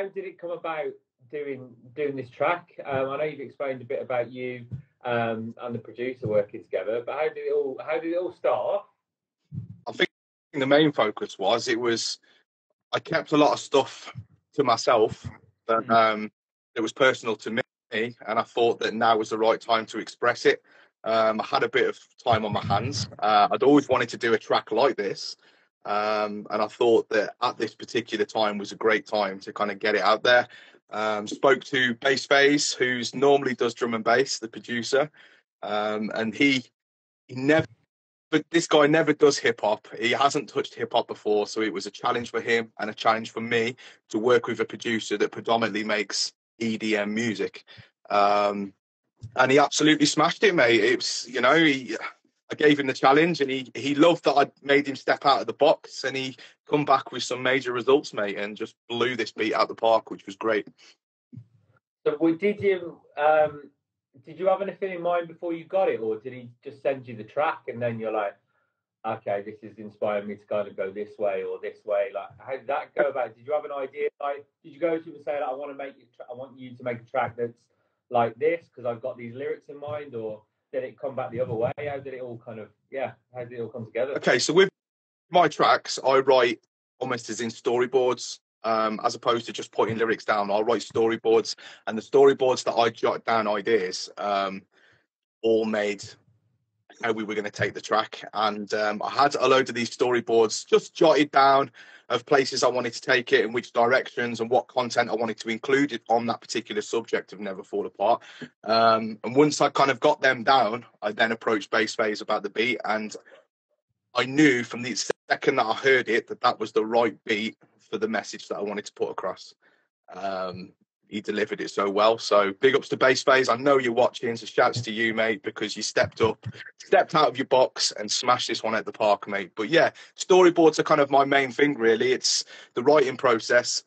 did it come about doing this track? I know you've explained a bit about you and the producer working together, but how did it all start? I think the main focus was I kept a lot of stuff to myself that it was personal to me, and I thought that now was the right time to express it. I had a bit of time on my hands. I'd always wanted to do a track like this, and I thought that at this particular time was a great time to kind of get it out there. Spoke to Bass Phase, who's normally does drum and bass, the producer, and he never. But this guy never does hip hop. He hasn't touched hip hop before, so it was a challenge for him and a challenge for me to work with a producer that predominantly makes EDM music. And he absolutely smashed it, mate. It was, I gave him the challenge, and he loved that I made him step out of the box, and he come back with some major results, mate, and just blew this beat out the park, which was great. So, did you have anything in mind before you got it, or did he just send you the track and then you're like, okay, this is inspiring me to kind of go this way or this way? Like, how did that go about? Did you have an idea? Like, did you go to him and say, like, I want you to make a track that's like this because I've got these lyrics in mind, or did it come back the other way? How did it all how did it all come together? Okay, so with my tracks, I write almost as in storyboards. As opposed to just putting lyrics down, I'll write storyboards, and the storyboards that I jot down ideas all made how we were going to take the track. And I had a load of these storyboards just jotted down of places I wanted to take it, in which directions, and what content I wanted to include on that particular subject of Never Fall Apart. And once I kind of got them down, I then approached Bass Phase about the beat, and I knew from the second that I heard it that was the right beat for the message that I wanted to put across. He delivered it so well. So big ups to Bass Phase. I know you're watching, so shouts to you, mate, because you stepped out of your box and smashed this one at the park, mate. But yeah, storyboards are kind of my main thing, really. It's the writing process.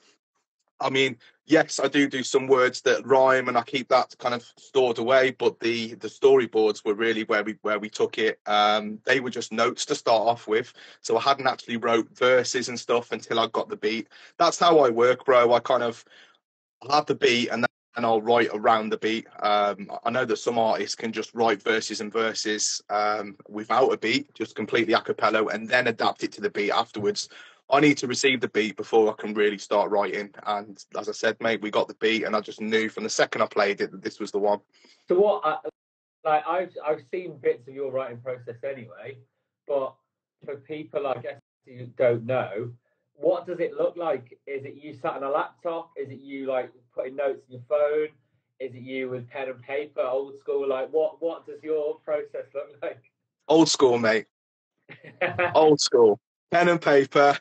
I mean, yes, I do some words that rhyme, and I keep that kind of stored away. But the storyboards were really where we took it. They were just notes to start off with, so I hadn't actually wrote verses and stuff until I got the beat. That's how I work, bro. I'll have the beat, and then I'll write around the beat. I know that some artists can just write verses and verses without a beat, just completely a cappella, and then adapt it to the beat afterwards. I need to receive the beat before I can really start writing. And as I said, mate, we got the beat, and I just knew from the second I played it that this was the one. So what? I've seen bits of your writing process anyway, but for people I guess who don't know, what does it look like? Is it you sat on a laptop? Is it you like putting notes on your phone? Is it you with pen and paper, old school? Like what does your process look like? Old school, mate. Old school. Pen and paper.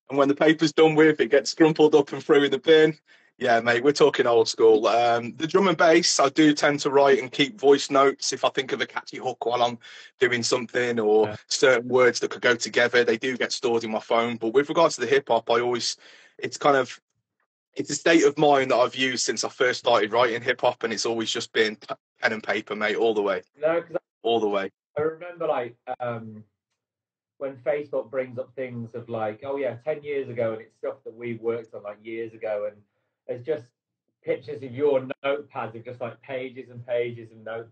And when the paper's done with, it gets crumpled up and threw in the bin. Yeah, mate, we're talking old school. The drum and bass, I do tend to write and keep voice notes if I think of a catchy hook while I'm doing something, or certain words that could go together. They do get stored in my phone. But with regards to the hip hop, it's a state of mind that I've used since I first started writing hip hop, and it's always just been pen and paper, mate, all the way. No, all the way. I remember when Facebook brings up things of like, oh yeah, 10 years ago, and it's stuff that we worked on like years ago, and there's just pictures of your notepads of just like pages and pages of notes,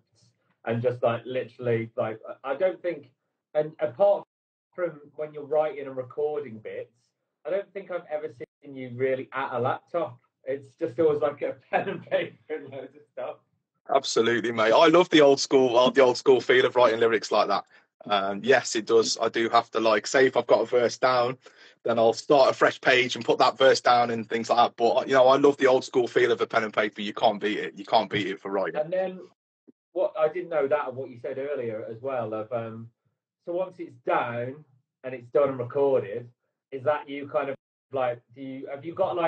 and just like literally like, I don't think, and apart from when you're writing and recording bits, I don't think I've ever seen you really at a laptop. It's just always like a pen and paper and loads of stuff. Absolutely, mate. I love the old school feel of writing lyrics like that. Yes, it does. I do have to say if I've got a verse down, then I'll start a fresh page and put that verse down and things like that. But I love the old school feel of a pen and paper. You can't beat it. You can't beat it for writing. And then what I didn't know that of what you said earlier as well of so once it's down and it's done and recorded, is that you kind of like have you got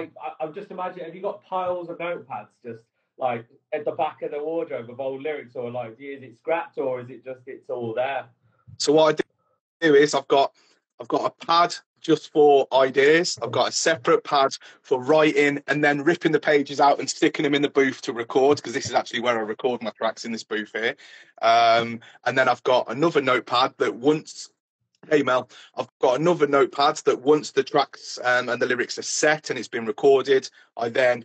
I'm just imagining, have you got piles of notepads just like at the back of the wardrobe of old lyrics, or is it scrapped, or is it just it's all there? So what I do is I've got a pad just for ideas. I've got a separate pad for writing, and then ripping the pages out and sticking them in the booth to record, because this is actually where I record my tracks, in this booth here. And then I've got another notepad that once hey Mel, I've got another notepad that once the tracks and the lyrics are set and it's been recorded, I then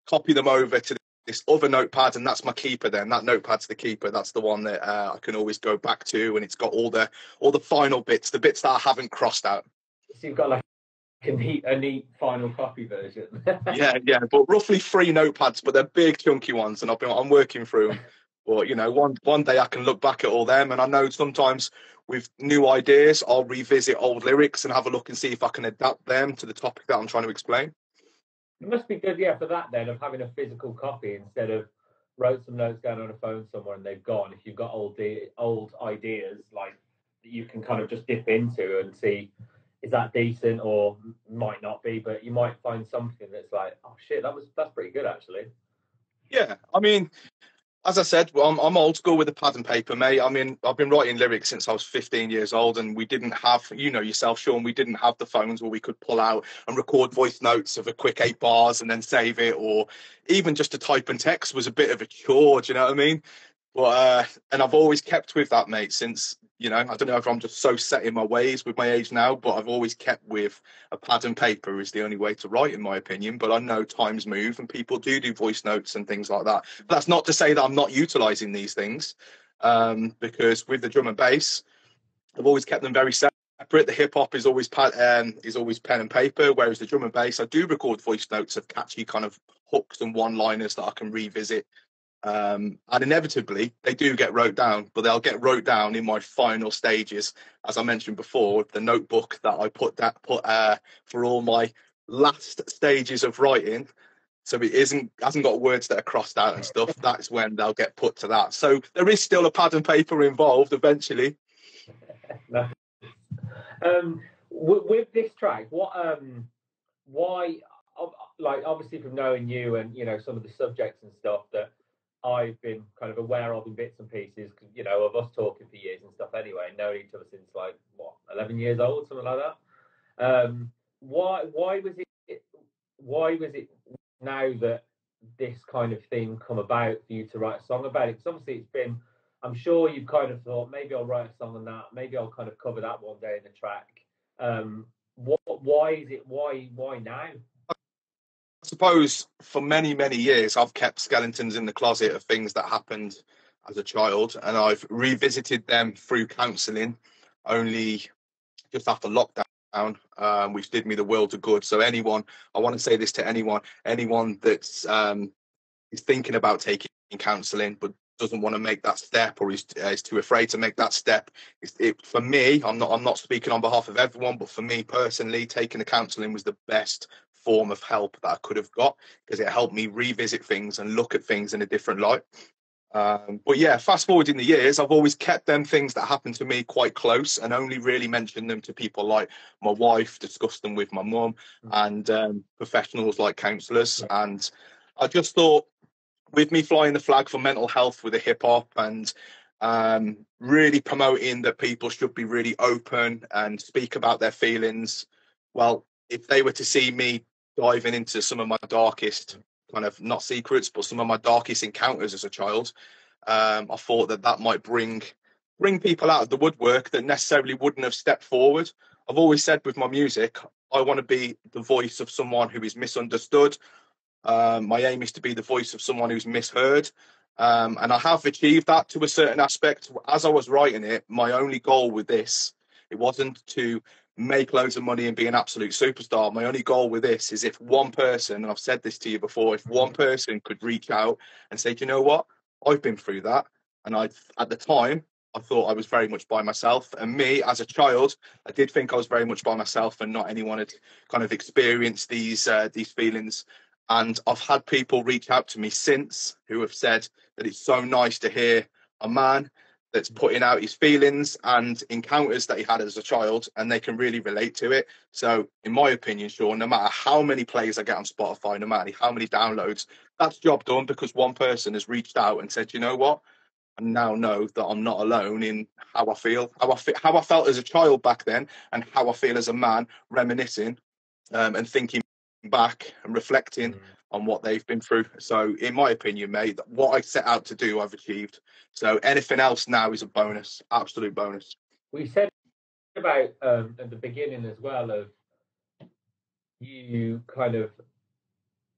copy them over to this other notepad, and that's my keeper. Then that notepad's the keeper. That's the one that I can always go back to, and it's got all the final bits, the bits that I haven't crossed out. So you've got like a neat final copy version. yeah, but roughly 3 notepads, but they're big chunky ones, and I'm working through them. But you know, one day I can look back at all them, and I know sometimes with new ideas, I'll revisit old lyrics and have a look and see if I can adapt them to the topic that I'm trying to explain. It must be good, yeah, for that then, of having a physical copy instead of wrote some notes down on a phone somewhere and they've gone. If you've got old ideas like that you can kind of just dip into and see is that decent or might not be, but you might find something that's like, oh shit, that's pretty good actually. Yeah, I mean, as I said, well, I'm old school with the pad and paper, mate. I mean, I've been writing lyrics since I was 15 years old, and we didn't have, you know yourself, Sean, we didn't have the phones where we could pull out and record voice notes of a quick 8 bars and then save it, or even just to type and text was a bit of a chore, do you know what I mean? But and I've always kept with that, mate, since, you know, I don't know if I'm just so set in my ways with my age now, but I've always kept with a pad and paper is the only way to write, in my opinion. But I know times move and people do voice notes and things like that. But that's not to say that I'm not utilizing these things, because with the drum and bass, I've always kept them very separate. The hip hop is always pen and paper, whereas the drum and bass, I do record voice notes of catchy kind of hooks and one-liners that I can revisit. And inevitably they do get wrote down, but they'll get wrote down in my final stages, as I mentioned before, the notebook that I put for all my last stages of writing. So it hasn't got words that are crossed out and stuff. That's when they'll get put to that. So there is still a pad and paper involved eventually. With this track, why, like, obviously from knowing you and, you know, some of the subjects and stuff that I've been kind of aware of in bits and pieces, you know, of us talking for years and stuff anyway, knowing each other since like, 11 years old, something like that. Why was it now that this kind of thing come about for you to write a song about it? Because obviously it's been, I'm sure you've kind of thought, maybe I'll write a song on that, maybe I'll kind of cover that one day in the track. Why now? I suppose for many, many years, I've kept skeletons in the closet of things that happened as a child, and I've revisited them through counselling only just after lockdown, which did me the world of good. So anyone, I want to say this to anyone that's is thinking about taking counselling but doesn't want to make that step, or is too afraid to make that step. For me, I'm not speaking on behalf of everyone, but for me personally, taking the counselling was the best form of help that I could have got, because it helped me revisit things and look at things in a different light. But yeah, fast forward in the years, I've always kept them things that happened to me quite close and only really mentioned them to people like my wife, discussed them with my mum, and professionals like counsellors. And I just thought, with me flying the flag for mental health with the hip hop and really promoting that people should be really open and speak about their feelings, well, if they were to see me diving into some of my darkest, kind of not secrets, but some of my darkest encounters as a child, I thought that might bring people out of the woodwork that necessarily wouldn't have stepped forward. I've always said with my music, I want to be the voice of someone who is misunderstood. My aim is to be the voice of someone who's misheard. And I have achieved that to a certain aspect. As I was writing it, my only goal with this, it wasn't to make loads of money and be an absolute superstar. My only goal with this is if one person, and I've said this to you before, if one person could reach out and say, do you know what? I've been through that. And at the time, I thought I was very much by myself. And me, as a child, I did think I was very much by myself and not anyone had kind of experienced these feelings. And I've had people reach out to me since who have said that it's so nice to hear a man that's putting out his feelings and encounters that he had as a child, and they can really relate to it. So in my opinion, Sean, no matter how many plays I get on Spotify, no matter how many downloads, that's job done, because one person has reached out and said, you know what? I now know that I'm not alone in how I feel, how I felt as a child back then, and how I feel as a man, reminiscing and thinking back and reflecting on what they've been through. So in my opinion, mate, what I set out to do, I've achieved. So anything else now is a bonus, absolute bonus. We said about at the beginning as well of you kind of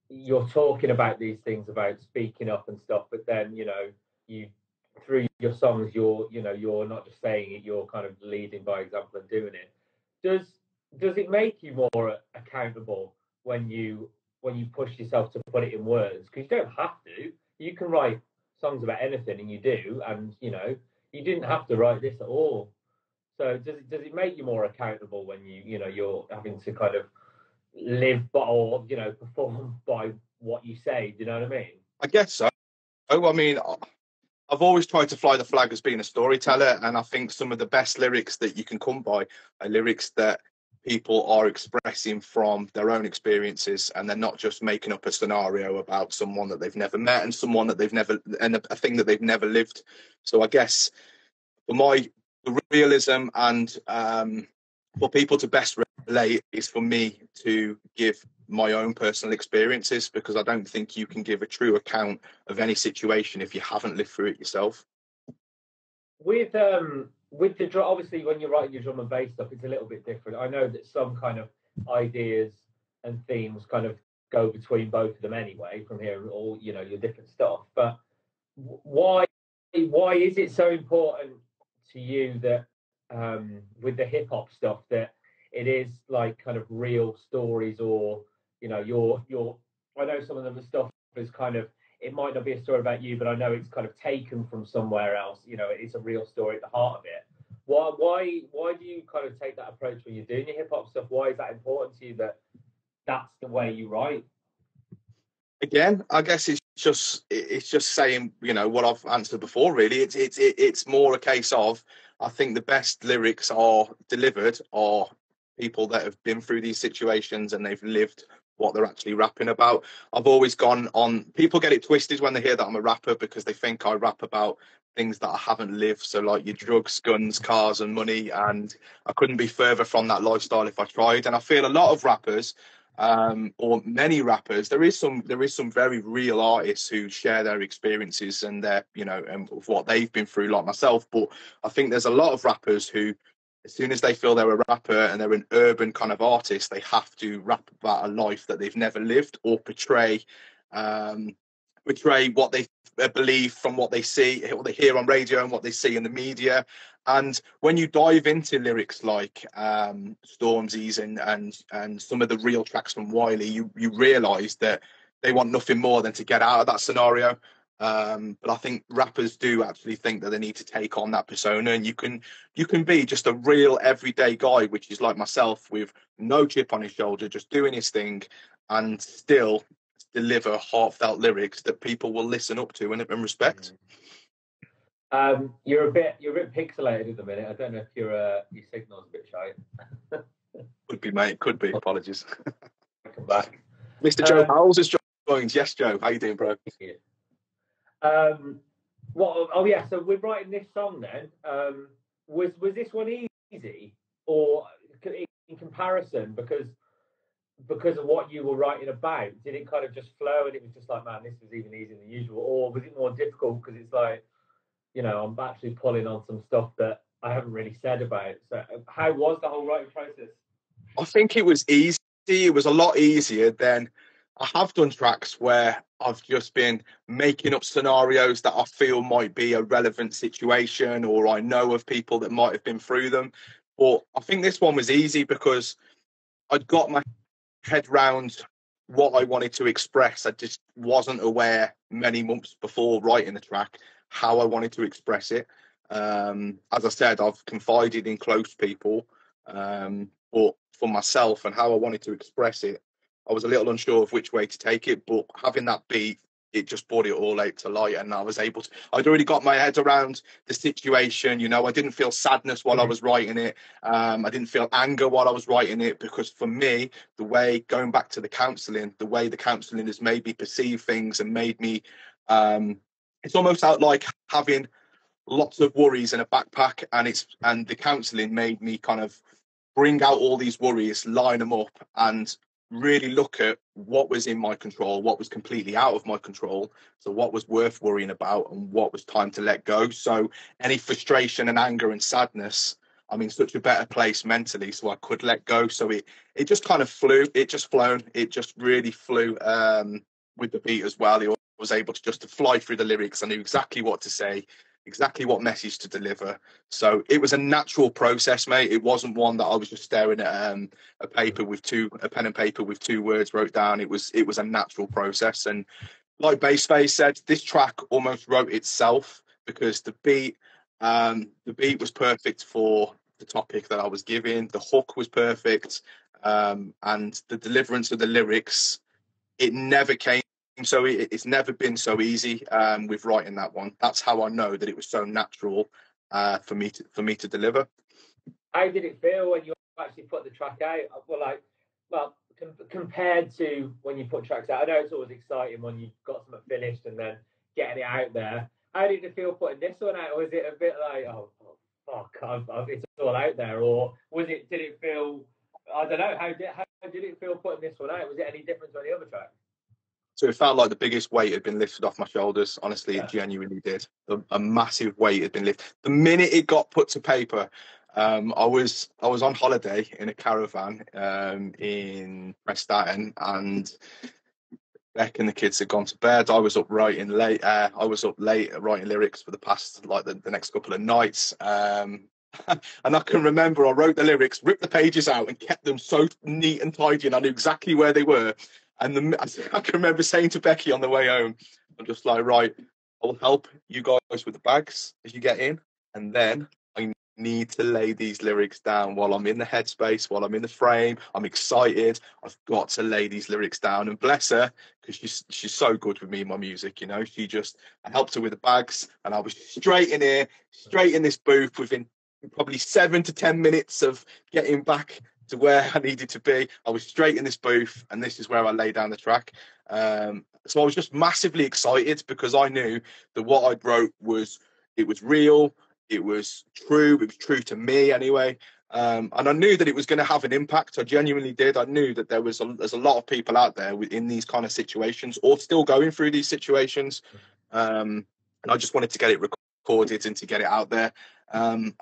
you're talking about these things about speaking up and stuff, but then you through your songs you're not just saying it, you're kind of leading by example and doing it. Does does it make you more accountable when you push yourself to put it in words? Because you don't have to. You can write songs about anything, and you do, and you didn't have to write this at all. So does it make you more accountable when you're having to kind of live by, or perform by what you say? Do you know what I mean? I guess so. I mean, I've always tried to fly the flag as being a storyteller, and I think some of the best lyrics that you can come by are lyrics that people are expressing from their own experiences, and they're not just making up a scenario about someone that they've never met and someone that they've never and a thing that they've never lived. So I guess for the realism and for people to best relate is for me to give my own personal experiences, because I don't think you can give a true account of any situation if you haven't lived through it yourself. With the drum, obviously when you're writing your drum and bass stuff, it's a little bit different. I know that some kind of ideas and themes kind of go between both of them anyway from here, all your different stuff. But why is it so important to you that with the hip hop stuff that it is like kind of real stories, or your I know some of them stuff is kind of, it might not be a story about you, but I know it's kind of taken from somewhere else. It's a real story at the heart of it. Why do you kind of take that approach when you're doing your hip hop stuff? Why is that important to you, that that's the way you write? Again, I guess it's just saying what I've answered before. Really, it's more a case of, I think the best lyrics are delivered are people that have been through these situations and they've lived what they're actually rapping about. I've always gone on, people get it twisted when they hear that I'm a rapper, because they think I rap about things that I haven't lived. So like your drugs, guns, cars and money, and I couldn't be further from that lifestyle if I tried. And I feel a lot of rappers, or many rappers, there is some very real artists who share their experiences and their and what they've been through, like myself. But I think there's a lot of rappers who, as soon as they feel they're a rapper and they're an urban kind of artist, they have to rap about a life that they've never lived, or portray what they believe from what they see, what they hear on radio and what they see in the media. And when you dive into lyrics like Stormzy's and some of the real tracks from Wiley, you realise that they want nothing more than to get out of that scenario. But I think rappers do actually think that they need to take on that persona, and you can be just a real everyday guy, which is like myself, with no chip on his shoulder, just doing his thing, and still deliver heartfelt lyrics that people will listen up to and respect. You're a bit pixelated at the minute. I don't know if your signal's a bit shy. Could be, mate. Could be. Apologies. Come back. Mr. Joe Howells has joined. Yes, Joe. How you doing, bro? So we're writing this song then. Was this one easy, or in comparison, because of what you were writing about, did it kind of just flow and it was just like, man, this was even easier than usual? Or was it more difficult because it's like, I'm actually pulling on some stuff that I haven't really said about? So how was the whole writing process? I think it was easy. It was a lot easier than, I have done tracks where I've just been making up scenarios that I feel might be a relevant situation, or I know of people that might have been through them. But I think this one was easy because I'd got my head round what I wanted to express. I just wasn't aware many months before writing the track how I wanted to express it. As I said, I've confided in close people, but for myself and how I wanted to express it, I was a little unsure of which way to take it. But having that beat, it just brought it all out to light, and I was able to, I'd already got my head around the situation. I didn't feel sadness while I was writing it. I didn't feel anger while I was writing it, because for me, the way, going back to the counselling has made me perceive things and made me, it's almost out like having lots of worries in a backpack, and the counselling made me kind of bring out all these worries, line them up, and really look at what was in my control, what was completely out of my control, so what was worth worrying about and what was time to let go. So any frustration and anger and sadness, I'm in such a better place mentally, so I could let go. So it just kind of flew. It just flown. It just really flew with the beat as well. He was able to just to fly through the lyrics. I knew exactly what to say, exactly what message to deliver. So it was a natural process, mate. It wasn't one that I was just staring at a pen and paper with 2 words wrote down. It was a natural process. And like Bassface said, this track almost wrote itself because the beat was perfect for the topic that I was giving. The hook was perfect, and the deliverance of the lyrics, it never came. So it's never been so easy with writing that one. That's how I know that it was so natural for me to deliver. How did it feel when you actually put the track out? Compared to when you put tracks out, I know it's always exciting when you've got something finished and then getting it out there. How did it feel putting this one out? Was it a bit like, oh fuck, it's all out there, or did it feel? I don't know. How did it feel putting this one out? Was it any different to any other track? So it felt like the biggest weight had been lifted off my shoulders. Honestly, It genuinely did. A massive weight had been lifted. The minute it got put to paper, I was on holiday in a caravan in Prestatyn, and Beck and the kids had gone to bed. I was up writing late. I was up late writing lyrics for the past the next couple of nights. And I can remember I wrote the lyrics, ripped the pages out, and kept them so neat and tidy, and I knew exactly where they were. And I can remember saying to Becky on the way home, I'm just like, right, I'll help you guys with the bags as you get in, and then I need to lay these lyrics down while I'm in the headspace, while I'm in the frame. I'm excited. I've got to lay these lyrics down. And bless her, because she's so good with me and my music, you know. I helped her with the bags, and I was straight in here, straight in this booth within probably 7 to 10 minutes of getting back to where I needed to be. I was straight in this booth, and this is where I lay down the track. So I was just massively excited because I knew that what I'd wrote was real, it was true to me anyway. And I knew that it was going to have an impact. I genuinely did. I knew that there's a lot of people out there in these kind of situations or still going through these situations. And I just wanted to get it recorded and to get it out there. And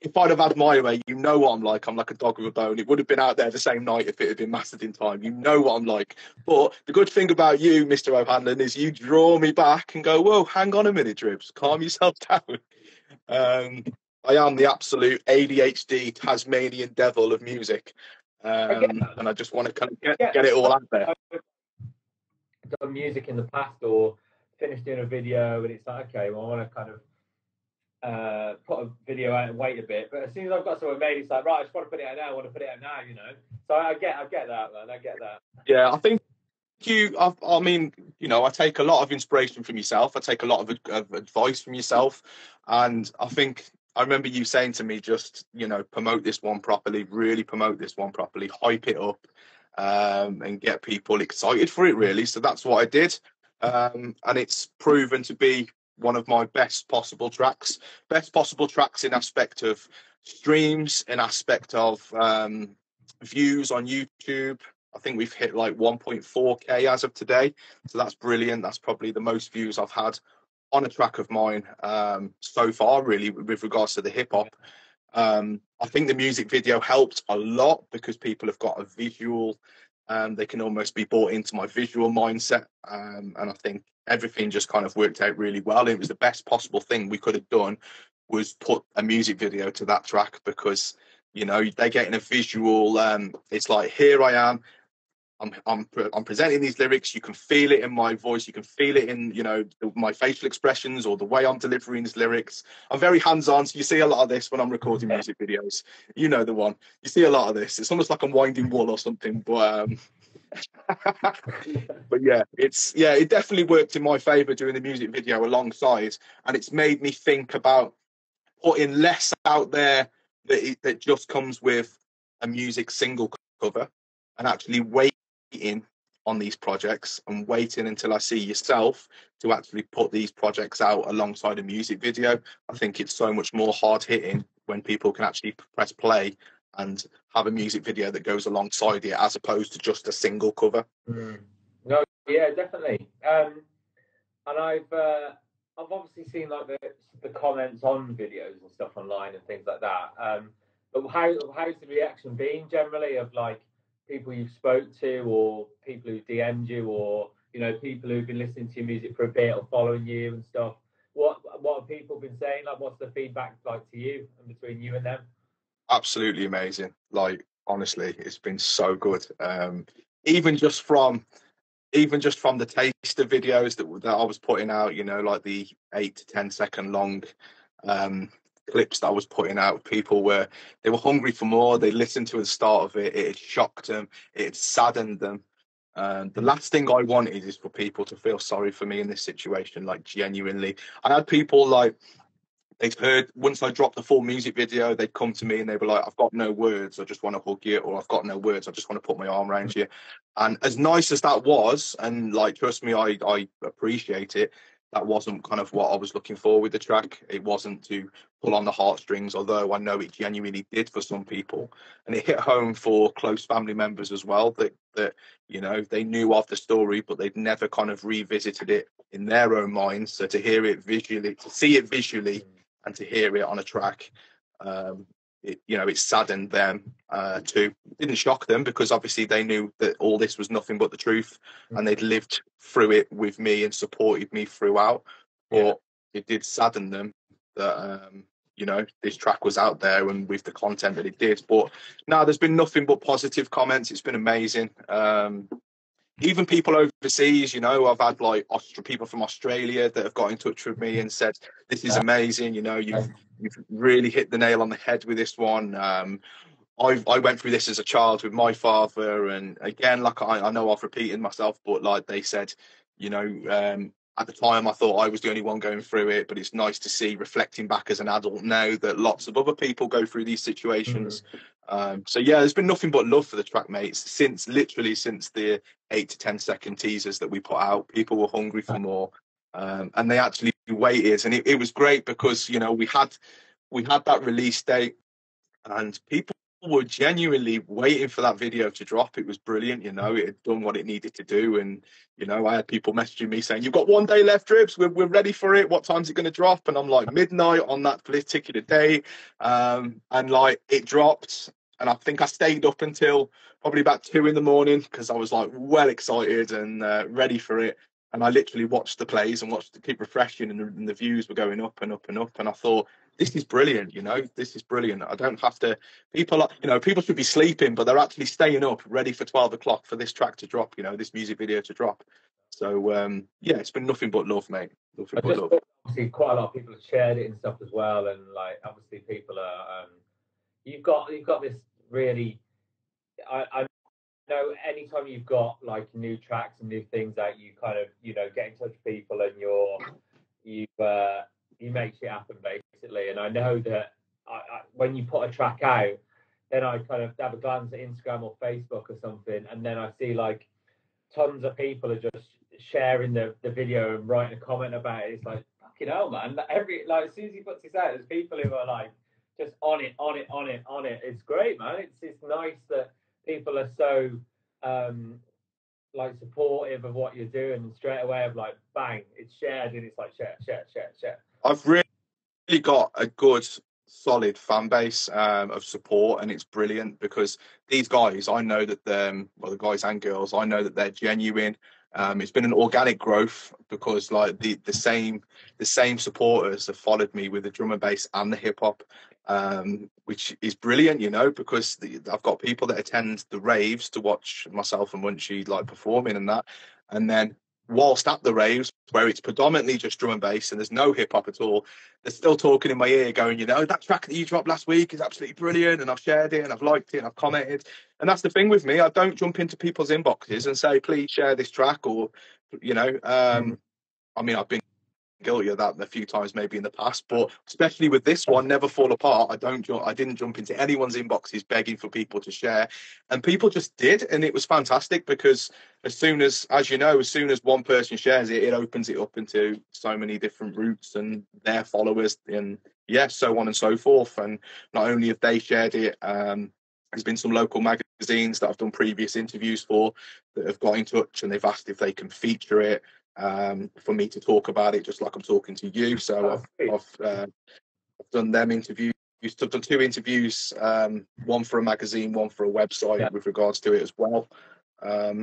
if I'd have had my way, you know what I'm like. I'm like a dog with a bone. It would have been out there the same night if it had been mastered in time. You know what I'm like. But the good thing about you, Mr. O'Hanlon, is you draw me back and go, whoa, hang on a minute, Dribbz. Calm yourself down. I am the absolute ADHD Tasmanian devil of music. And I just want to kind of get it all out there. I've done music in the past or finished doing a video, and it's like, okay, well, I want to kind of put a video out and wait a bit, but as soon as I've got something made, it's like, right, I just want to put it out now. I want to put it out now, you know. So I get that, man. I get that. Yeah, I think I mean, you know, I take a lot of inspiration from yourself. I take a lot of advice from yourself, and I remember you saying to me, just, you know, promote this one properly, really promote this one properly, hype it up, and get people excited for it, really. So that's what I did, and it's proven to be one of my best possible tracks in aspect of streams, in aspect of views on YouTube. I think we've hit like 1.4k as of today, so that's brilliant. That's probably the most views I've had on a track of mine so far, really, with regards to the hip hop. I think the music video helped a lot because people have got a visual, they can almost be bought into my visual mindset, and I think everything just kind of worked out really well. It was the best possible thing we could have done, was put a music video to that track, because, you know, they're getting a visual. It's like, here I am, I'm presenting these lyrics. You can feel it in my voice. You can feel it in, you know, my facial expressions or the way I'm delivering these lyrics. I'm very hands-on, so you see a lot of this when I'm recording music videos. You know the one. You see a lot of this. It's almost like I'm winding wool or something. But but yeah, it definitely worked in my favour doing the music video alongside, and it's made me think about putting less out there that just comes with a music single cover, and actually waiting on these projects and waiting until I see yourself to actually put these projects out alongside a music video. I think it's so much more hard hitting when people can actually press play and have a music video that goes alongside it, as opposed to just a single cover. No, yeah, definitely. And I've I've obviously seen like the comments on videos and stuff online and things like that. But how's the reaction been generally of like people you've spoke to, or people who DM'd you, or people who've been listening to your music for a bit or following you and stuff? What have people been saying? Like, what's the feedback like to you and between you and them? Absolutely amazing. Like, honestly, it's been so good. Even just from the taster videos that I was putting out, like the 8 to 10 second long clips that I was putting out, they were hungry for more. They listened to the start of it. It had shocked them. It had saddened them. The last thing I wanted is for people to feel sorry for me in this situation. Like, genuinely, I had people like, they'd heard, once I dropped the full music video, they'd come to me and they were like, I've got no words, I just want to hug you, or I've got no words, I just want to put my arm around you. And as nice as that was, and like, trust me, I appreciate it, that wasn't kind of what I was looking for with the track. It wasn't to pull on the heartstrings, although I know it genuinely did for some people. And it hit home for close family members as well, that they knew of the story, but they'd never kind of revisited it in their own minds. So to hear it visually, to see it visually, and to hear it on a track, it saddened them too. It didn't shock them, because obviously they knew that all this was nothing but the truth, and they'd lived through it with me and supported me throughout. But it did sadden them that this track was out there and with the content that it did. But no, there's been nothing but positive comments. It's been amazing. Even people overseas, I've had like people from Australia that have got in touch with me and said, this is amazing. You've really hit the nail on the head with this one. I went through this as a child with my father. And again, like I know I've repeated myself, but like they said, at the time I thought I was the only one going through it, but it's nice to see, reflecting back as an adult now, that lots of other people go through these situations. So yeah, there's been nothing but love for the track, mates, since the 8 to 10 second teasers that we put out. People were hungry for more, and they actually waited, and it was great, because we had that release date, and people were genuinely waiting for that video to drop. It was brilliant. It had done what it needed to do. And I had people messaging me saying, you've got 1 day left, Dribbz, we're ready for it, what time's it going to drop? And I'm like, midnight on that particular day. And like, it dropped, and I think I stayed up until probably about 2 a.m, because I was like well excited and ready for it. And I literally watched the plays and watched it keep refreshing, and the views were going up and up and up. And I thought, this is brilliant. This is brilliant. I don't have to. People should be sleeping, but they're actually staying up, ready for 12 o'clock for this track to drop. This music video to drop. So it's been nothing but love, mate. Nothing but love. Obviously, quite a lot of people have shared it and stuff as well, and like, obviously, people are. You've got this really. I know anytime you've got like new tracks and new things out, you kind of get in touch with people, and you make shit happen, basically. And I know that when you put a track out, then I kind of have a glance at Instagram or Facebook or something, and then I see like tons of people are just sharing the video and writing a comment about it. It's like, fucking hell, man. As soon as he puts this out, there's people who are like just on it. It's great, man. It's nice that people are so like supportive of what you're doing, and straight away of like, bang, it's shared, and it's like share. I've really got a good, solid fan base of support, and it's brilliant, because these guys, I know that the guys and girls, I know that they're genuine. It's been an organic growth, because like the same supporters have followed me with the drum and bass and the hip hop, which is brilliant, because I've got people that attend the raves to watch myself and Munchie like performing and that, and then whilst at the raves, where it's predominantly just drum and bass and there's no hip hop at all, they're still talking in my ear going, that track that you dropped last week is absolutely brilliant, and I've shared it and I've liked it and I've commented. And that's the thing with me. I don't jump into people's inboxes and say, please share this track, or, I mean, I've been guilty of that a few times maybe in the past, but especially with this one, Never Fall Apart, I didn't jump into anyone's inboxes begging for people to share, and people just did. And it was fantastic, because as soon as one person shares it, it opens it up into so many different routes and their followers, and so on and so forth. And not only have they shared it, there's been some local magazines that I've done previous interviews for that have got in touch, and they've asked if they can feature it. for me to talk about it, just like I'm talking to you. So I've done them interviews. I've done 2 interviews, one for a magazine, one for a website with regards to it as well.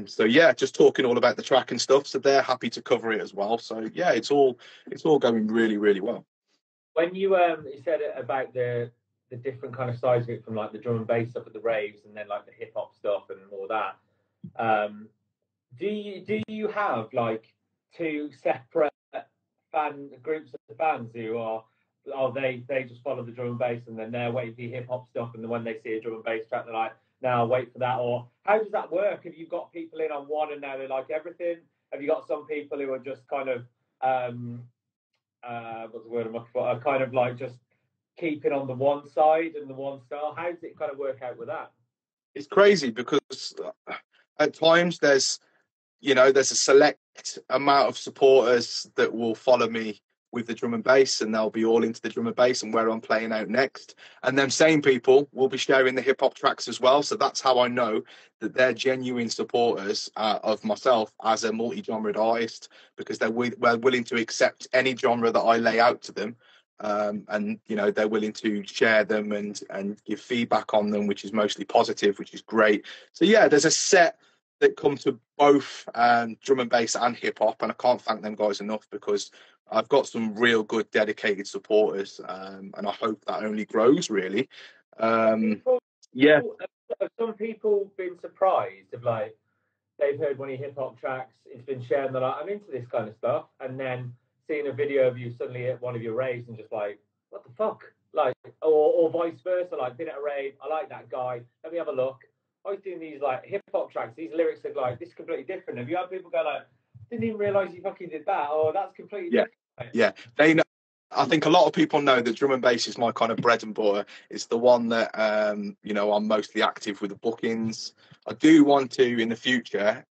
So yeah, just talking all about the track and stuff. So they're happy to cover it as well. So yeah, it's all going really, really well. When you said about the different kind of sides of it, from like the drum and bass stuff at the raves, and then like the hip hop stuff and all that, do you have like 2 separate groups of fans who are, they just follow the drum and bass, and then they're waiting for the hip hop stuff, and then when they see a drum and bass track, they're like, "Now I'll wait for that"? Or how does that work? Have you got people in on one and now they like everything? Have you got some people who are just kind of what's the word I'm looking for? Are kind of like just keeping on the one side and the one style? How does it kind of work out with that? It's crazy because at times there's a select amount of supporters that will follow me with the drum and bass, and they'll be all into the drum and bass and where I'm playing out next. And them same people will be sharing the hip hop tracks as well. So that's how I know that they're genuine supporters of myself as a multi-genred artist, because they're willing to accept any genre that I lay out to them. And they're willing to share them and give feedback on them, which is mostly positive, which is great. So yeah, there's a set that come to both drum and bass and hip hop, and I can't thank them guys enough, because I've got some real good dedicated supporters, and I hope that only grows really. Yeah. Have some people been surprised of like they've heard one of your hip hop tracks, it's been shared, and they're like, "I'm into this kind of stuff," and then seeing a video of you suddenly at one of your raves and just like, "What the fuck?" Like, or vice versa, like been at a rave, I like that guy, let me have a look. I was doing these like hip hop tracks, these lyrics are like, this is completely different. Have you had people go like, "Didn't even realise you fucking did that," or "That's completely different"? Yeah, they know. I think a lot of people know that drum and bass is my kind of bread and butter. It's the one that I'm mostly active with the bookings. I do want to in the future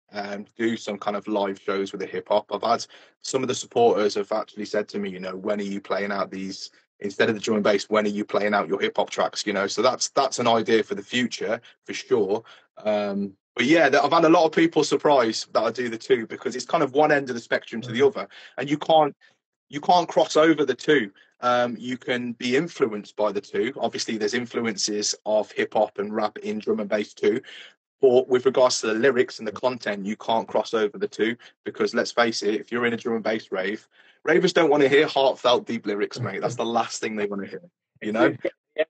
do some kind of live shows with the hip hop. I've had some of the supporters have actually said to me, when are you playing out these, instead of the drum and bass, when are you playing out your hip hop tracks? So that's an idea for the future for sure. But yeah, I've had a lot of people surprised that I do the 2, because it's kind of one end of the spectrum to the other, and you can't cross over the 2. You can be influenced by the 2. Obviously, there's influences of hip hop and rap in drum and bass too. But with regards to the lyrics and the content, you can't cross over the 2, because let's face it, if you're in a drum and bass rave, ravers don't want to hear heartfelt, deep lyrics, mate. That's the last thing they want to hear.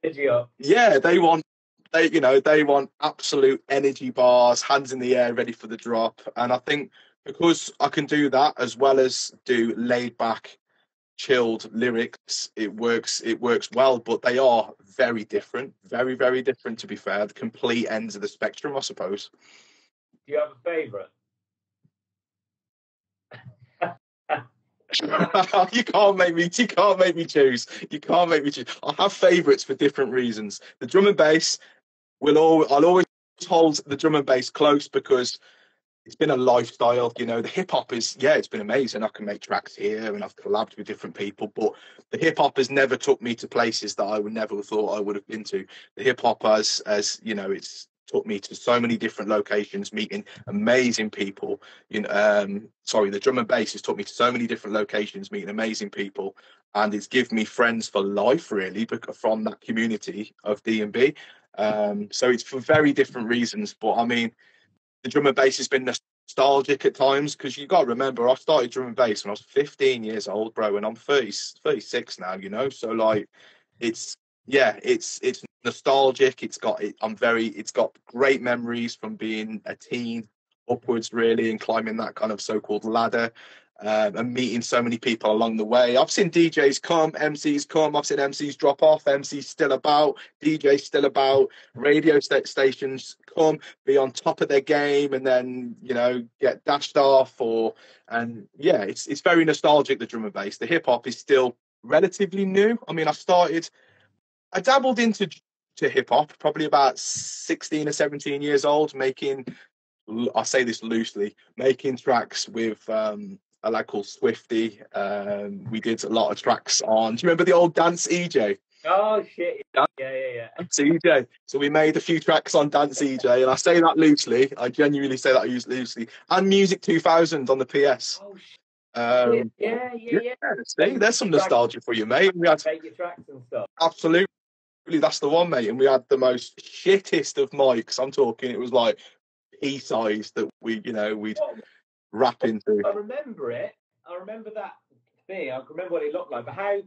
Energy up. Yeah, they want absolute energy bars, hands in the air, ready for the drop. And I think because I can do that as well as do laid back, chilled lyrics, it works well. But they are very different, very, very different, to be fair. The complete ends of the spectrum, I suppose. Do you have a favourite? You can't make me choose. You can't make me choose. I have favourites for different reasons. The drum and bass I'll always hold the drum and bass close, because it's been a lifestyle. The hip hop it's been amazing. I can make tracks here and I've collabed with different people, but the hip hop has never took me to places that I would never have thought I would have been to. The hip hop has it's took me to so many different locations, meeting amazing people. The drum and bass has took me to so many different locations, meeting amazing people, and it's given me friends for life, really, from that community of D&B. So it's for very different reasons, but I mean, the drum and bass has been nostalgic at times, because you got to remember, I started drum and bass when I was 15 years old, bro, and I'm 36 now. So like, it's nostalgic. It's got great memories from being a teen upwards, really, and climbing that kind of so-called ladder. And meeting so many people along the way. I've seen DJs come, MCs come, I've seen MCs drop off, MCs still about, DJs still about, radio stations come, be on top of their game, and then, get dashed off. It's very nostalgic, the drum and bass. The hip hop is still relatively new. I mean, I dabbled into hip hop probably about 16 or 17 years old, I say this loosely, making tracks with a lad called Swifty. We did a lot of tracks on. Do you remember the old Dance EJ? Oh shit! Yeah. Dance EJ. So we made a few tracks on Dance EJ, and I say that loosely. I genuinely say that loosely. And Music 2000 on the PS. Oh shit! Yeah. See, there's some nostalgia for you, mate. We had Make your tracks and stuff. absolutely, that's the one, mate. And we had the most shittest of mics. I'm talking, it was like pea size that we'd wrap into. I remember it. I remember that thing. I remember what it looked like. But how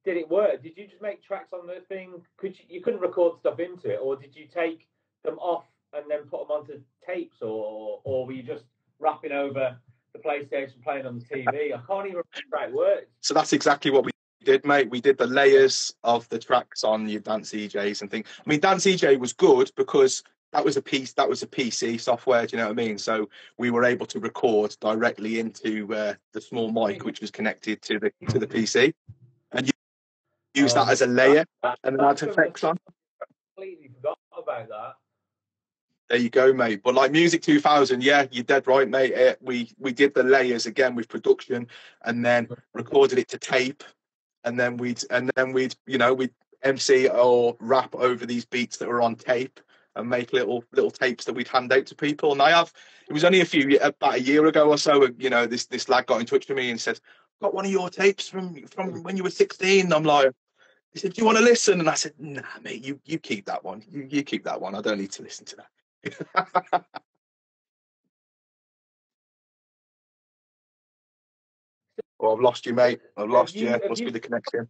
did it work? Did you just make tracks on the thing? You couldn't record stuff into it, or did you take them off and then put them onto tapes, or were you just rapping over the PlayStation, playing on the TV? I can't even remember how it worked. So that's exactly what we did, mate. We did the layers of the tracks on your Dance EJs and things. I mean, Dance EJ was good because that was a PC software. Do you know what I mean? So we were able to record directly into the small mic, which was connected to the PC, and use that as a layer, and then add effects on. I completely forgot about that. There you go, mate. But like Music 2000, yeah, you're dead right, mate. We did the layers again with production, and then recorded it to tape, and then we'd MC or rap over these beats that were on tape, and make little tapes that we'd hand out to people. And it was only about a year ago or so, this lad got in touch with me and said, "Got one of your tapes from when you were 16." And I'm like, he said, "Do you want to listen?" And I said, "Nah, mate, you keep that one. You keep that one. I don't need to listen to that." Well, I've lost you, mate. I've lost you. Must be the connection.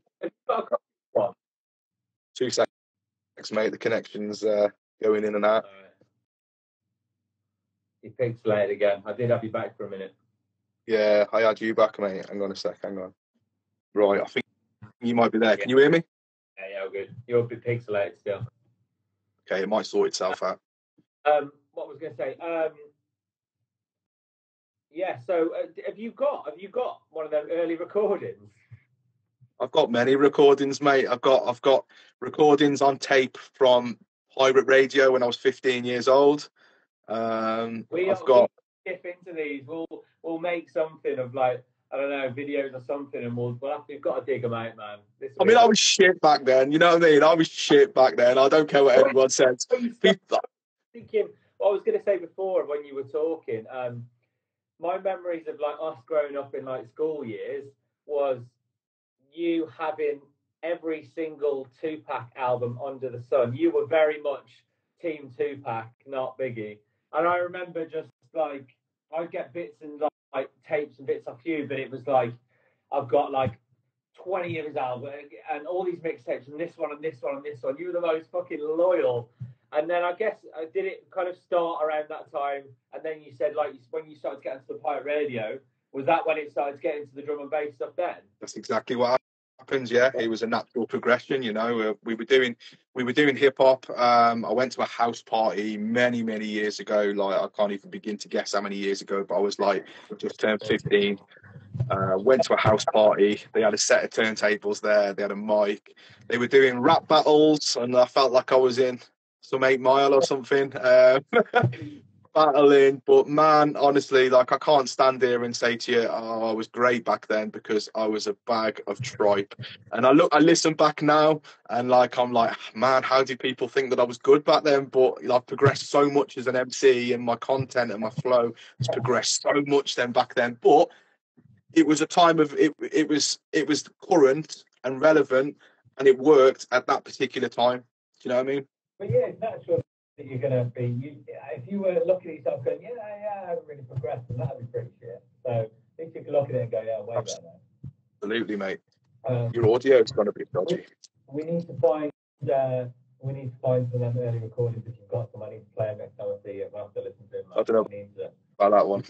2 seconds, mate. The connection's going in and out. You pixelated again. I did have you back for a minute. Yeah, I had you back, mate. Hang on a sec. Hang on. Right, I think you might be there. Can you hear me? Yeah, good. You're a bit pixelated still. Okay, it might sort itself out. What was I going to say? Yeah. So, have you got one of them early recordings? I've got many recordings, mate. I've got recordings on tape from pirate radio when I was 15 years old. We'll dip into these. We'll make something of like, I don't know, videos or something, and we've got to dig them out, man. I mean, I was shit back then. You know what I mean? I was shit back then. I don't care what anyone says. Thinking what I was going to say before when you were talking. My memories of like us growing up in like school years was you having every single Tupac album under the sun. You were very much Team Tupac, not Biggie. And I remember just like I'd get bits and like tapes and bits off you, but it was like I've got like 20 of his album and all these mixtapes and this one and this one and this one. You were the most fucking loyal. And then I guess did it kind of start around that time? And then you said like when you started to get into the pirate radio, was that when it started to get into the drum and bass stuff then? That's exactly what happens. Yeah, it was a natural progression. We were doing hip hop. I went to a house party many years ago. Like I can't even begin to guess how many years ago, but I was like just turned 15. Went to a house party. They had a set of turntables there. They had a mic. They were doing rap battles, and I felt like I was in some 8 Mile or something. Battling, but man, honestly, like I can't stand here and say to you, "Oh, I was great back then," because I was a bag of tripe. And I listen back now, and like I'm like, man, how do people think that I was good back then? But I've progressed so much as an MC, and my content and my flow has progressed so much back then. But it was a time of it. It was current and relevant, and it worked at that particular time. Do you know what I mean? But yeah, it's natural that you're going to be, if you were looking at yourself going, I haven't really progressed, then that would be pretty shit. So I think you can look at it and go, yeah, way better now. Absolutely, mate. Your audio is going to be dodgy. We need to find some of them early recordings if you've got some. I need to play them next time I see it. We'll have to listen to them. I don't know about that one.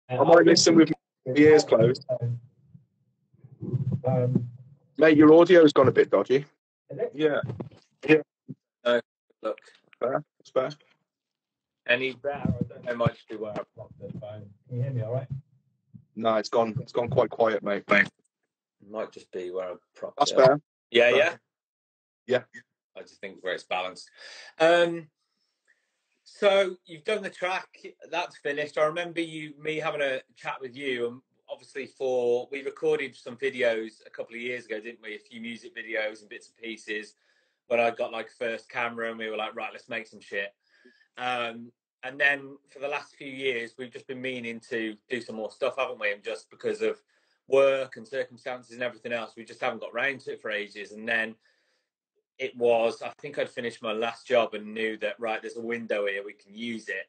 I might listen with my ears closed. Mate, your audio's gone a bit dodgy. Is it? Yeah. Look. Fair. It's fair. Any better? I don't know. It might just be where I blocked the phone. Can you hear me all right? No, it's gone quite quiet, mate. It might just be where I propped That's fair. Yeah. I just think where it's balanced. So you've done the track. That's finished. I remember me having a chat with you, and obviously we recorded some videos a couple of years ago, didn't we? A few music videos and bits and pieces. When I got like first camera, and we were like, right, let's make some shit. And then for the last few years, we've just been meaning to do some more stuff, haven't we? And just because of work and circumstances and everything else, we just haven't got round to it for ages. And then it was, I think I'd finished my last job and knew that, right, there's a window here, we can use it.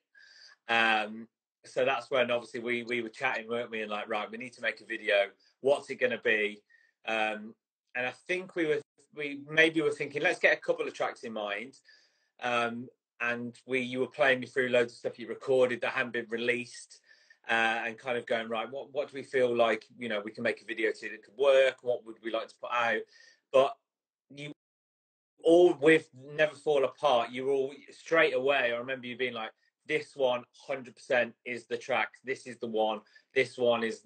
So that's when obviously we were chatting, weren't we? And like, right, we need to make a video. What's it going to be? And I think we were thinking, let's get a couple of tracks in mind. And you were playing me through loads of stuff you recorded that hadn't been released, and kind of going, right, what do we feel like, we can make a video to that could work? What would we like to put out? But you all, with Never Fall Apart, you were all straight away. I remember you being like, this one 100% is the track. This is the one. This one is,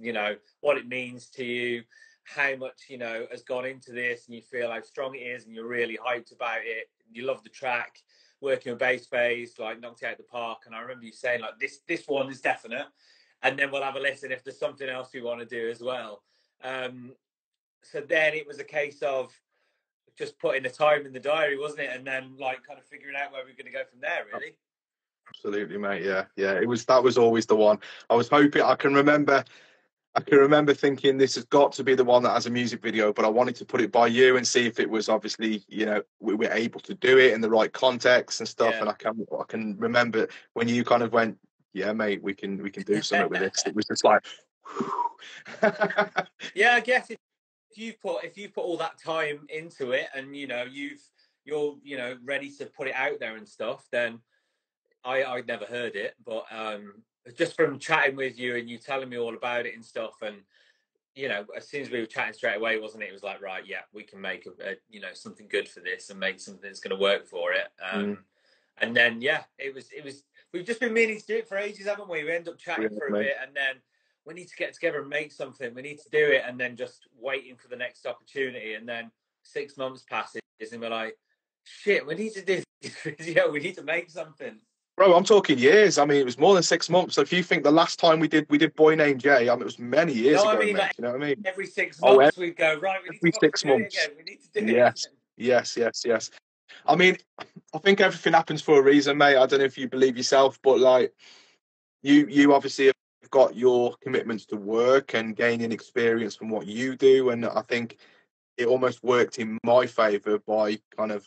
what it means to you, how much, has gone into this, and you feel how strong it is, and you're really hyped about it. You love the track, working with bass phase, like knocked it out the park. And I remember you saying like, this one is definite. And then we'll have a listen if there's something else we want to do as well. So then it was a case of just putting the time in the diary, wasn't it? And then like kind of figuring out where we're going to go from there, really. Absolutely, mate. Yeah. That was always the one. I was hoping. I can remember thinking this has got to be the one that has a music video, but I wanted to put it by you and see if it was obviously, we were able to do it in the right context and stuff. Yeah. And I can remember when you kind of went, yeah, mate, we can do something with this. It was just like, yeah, I guess if you put all that time into it, and you're ready to put it out there and stuff, then I'd never heard it, but just from chatting with you and you telling me all about it and stuff, and as soon as we were chatting straight away, wasn't it? It was like, right, yeah, we can make a something good for this and make something that's going to work for it. And then it was. We've just been meaning to do it for ages, haven't we? We end up chatting for a bit, and then we need to get together and make something. We need to do it, and then just waiting for the next opportunity. And then 6 months passes, and we're like, shit, we need to do this video. We need to make something. Bro, I'm talking years. I mean, it was more than 6 months. So if you think the last time we did Boy Named Jay, it was many years ago, mate. Like, you know what I mean? Every 6 months we'd go, right, we need to 6 months. Do it again. We need to do it again. Yes. I mean, I think everything happens for a reason, mate. I don't know if you believe yourself, but like you obviously have got your commitments to work and gaining experience from what you do. And I think it almost worked in my favour by kind of,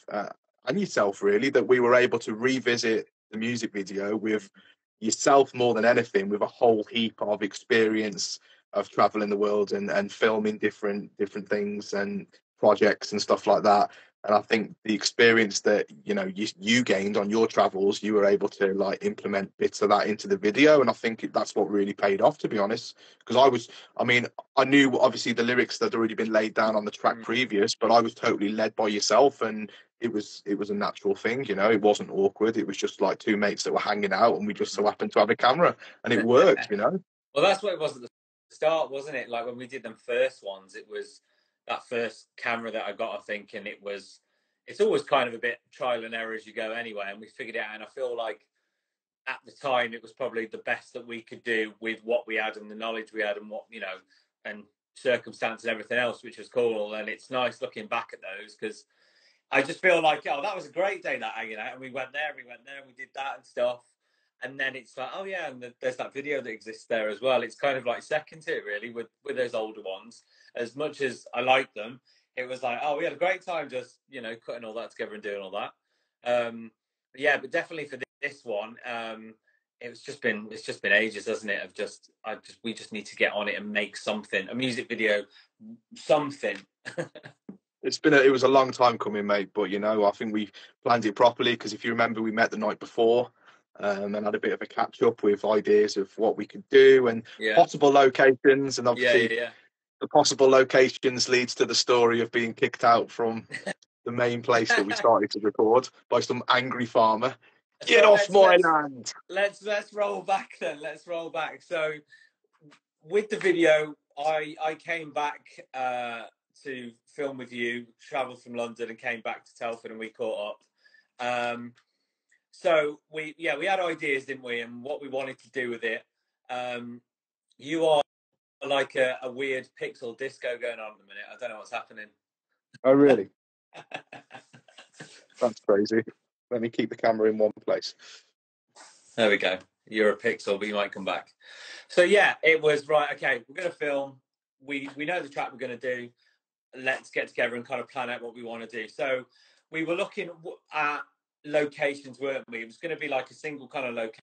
and yourself really, that we were able to revisit the music video with yourself more than anything, with a whole heap of experience of traveling the world and filming different things and projects and stuff like that. And I think the experience that you gained on your travels, you were able to like implement bits of that into the video, and I think that's what really paid off, to be honest. Because I knew obviously the lyrics that had already been laid down on the track previous, but I was totally led by yourself, and it was a natural thing. It wasn't awkward. It was just like two mates that were hanging out, and we just so happened to have a camera, and it worked. Well, that's what it was at the start, wasn't it? Like when we did them first ones, it was that first camera that I got, I think, and it's always kind of a bit trial and error as you go anyway, and we figured it out. And I feel like at the time it was probably the best that we could do with what we had and the knowledge we had and what, and circumstance and everything else, which was cool. And it's nice looking back at those, because I just feel like, that was a great day, that hanging out, and we went there, and we did that and stuff. And then it's like, oh yeah, and there's that video that exists there as well. It's kind of like second to it, really, with those older ones. As much as I like them, it was like, we had a great time just, cutting all that together and doing all that. But definitely for this one, it's just been ages, hasn't it? We just need to get on it and make something, a music video, something. It was a long time coming, mate. But I think we planned it properly, because if you remember, we met the night before. And had a bit of a catch up with ideas of what we could do and possible locations, and obviously the possible locations leads to the story of being kicked out from the main place that we started to record by some angry farmer. Get off my land! Let's roll back then. Let's roll back. So with the video, I came back to film with you, travelled from London and came back to Telford, and we caught up. So we had ideas, didn't we, and what we wanted to do with it. You are like a weird pixel disco going on at the minute. I don't know what's happening. Oh, really? That's crazy. Let me keep the camera in one place. There we go. You're a pixel, but you might come back. So yeah, it was right. Okay, we're going to film. We know the track we're going to do. Let's get together and kind of plan out what we want to do. So we were looking at locations, weren't we? It was going to be like a single kind of location.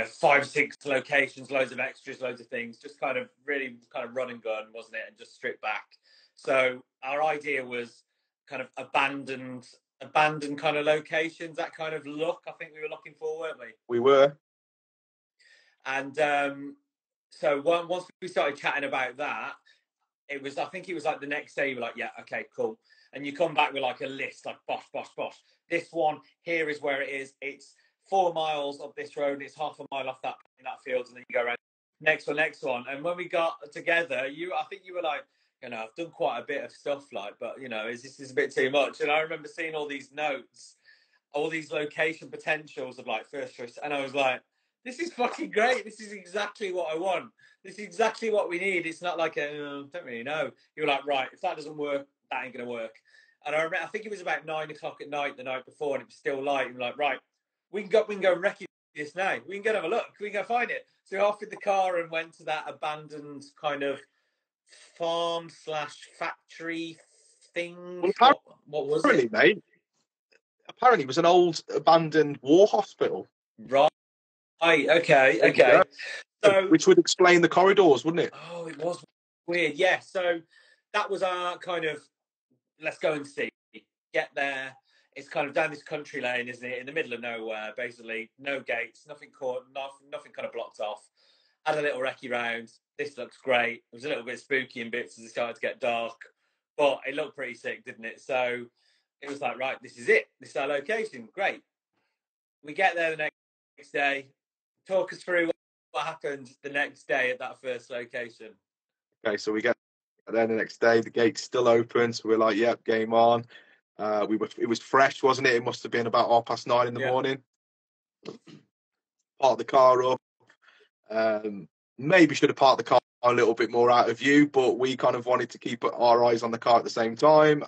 5, 6 locations, loads of extras, loads of things, just kind of really kind of run and gun, wasn't it? And just strip back. So our idea was kind of abandoned kind of locations, that kind of look I think we were looking for, weren't we? We were. And so once we started chatting about that, I think it was like the next day, you were like, yeah, okay, cool. And you come back with like a list, like bosh, bosh, bosh. This one, here is where it is. It's 4 miles of this road. It's half a mile off that field. And then you go around next one. And when we got together, I think you were like, I've done quite a bit of stuff, like, but, this is a bit too much. And I remember seeing all these notes, all these location potentials of like first choice. And I was like, this is fucking great. This is exactly what I want. This is exactly what we need. It's not like don't really know. You're like, right, if that doesn't work, that ain't going to work. And I think it was about 9 o'clock at night the night before, and it was still light. And we're like, right, we can go and recce this now. We can go and have a look. We can go find it. So we offered the car and went to that abandoned kind of farm/factory thing. Well, what was it? Mate, apparently it was an old abandoned war hospital. Right. Okay. So, which would explain the corridors, wouldn't it? Oh, it was weird. Yeah. So that was our kind of, let's go and see. Get there. It's kind of down this country lane, isn't it? In the middle of nowhere, basically. No gates, nothing kind of blocked off. Had a little recce round. This looks great. It was a little bit spooky in bits as it started to get dark, but it looked pretty sick, didn't it? So it was like, right, this is it. This is our location. Great. We get there the next day. Talk us through what happened the next day at that first location. Okay, so we get there the next day. The gate's still open, so we're like, "Yep, game on." It was fresh, wasn't it? It must have been about 9:30 in the morning. Parked the car up. Maybe should have parked the car a little bit more out of view, but we kind of wanted to keep our eyes on the car at the same time.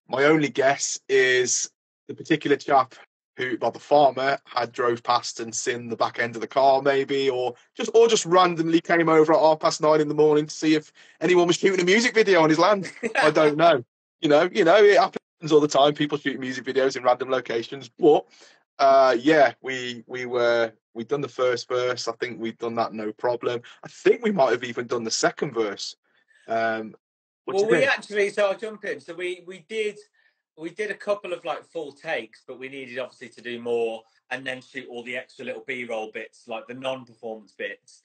My only guess is the particular chap the farmer had drove past and seen the back end of the car, maybe, or just randomly came over at 9:30 in the morning to see if anyone was shooting a music video on his land. I don't know. It happens all the time. People shooting music videos in random locations. But we'd done the first verse. I think we'd done that no problem. I think we might have even done the second verse. So I'll jump in. So we did a couple of like full takes, but we needed obviously to do more and then shoot all the extra little B-roll bits, like the non-performance bits.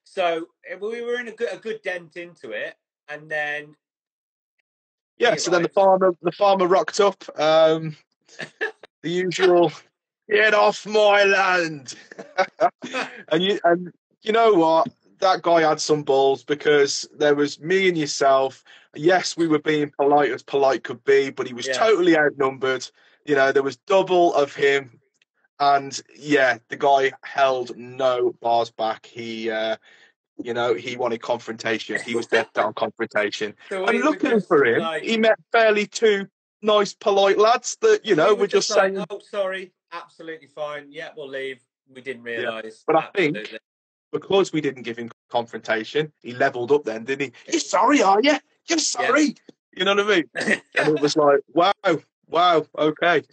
So we were in a good dent into it, and then then the farmer rocked up. The usual, "Get off my land!" and you know what? That guy had some balls, because there was me and yourself. Yes, we were being polite as polite could be, but he was totally outnumbered. There was double of him, and the guy held no bars back. He wanted confrontation. He was dead down confrontation. So and looking for him, he met fairly two nice, polite lads that were just saying, "Oh, sorry, absolutely fine. Yeah, we'll leave." We didn't realise, but I think, because we didn't give him confrontation, he levelled up then, didn't he? "You're sorry, are you? You're sorry." Yeah. You know what I mean? And it was like, wow, okay.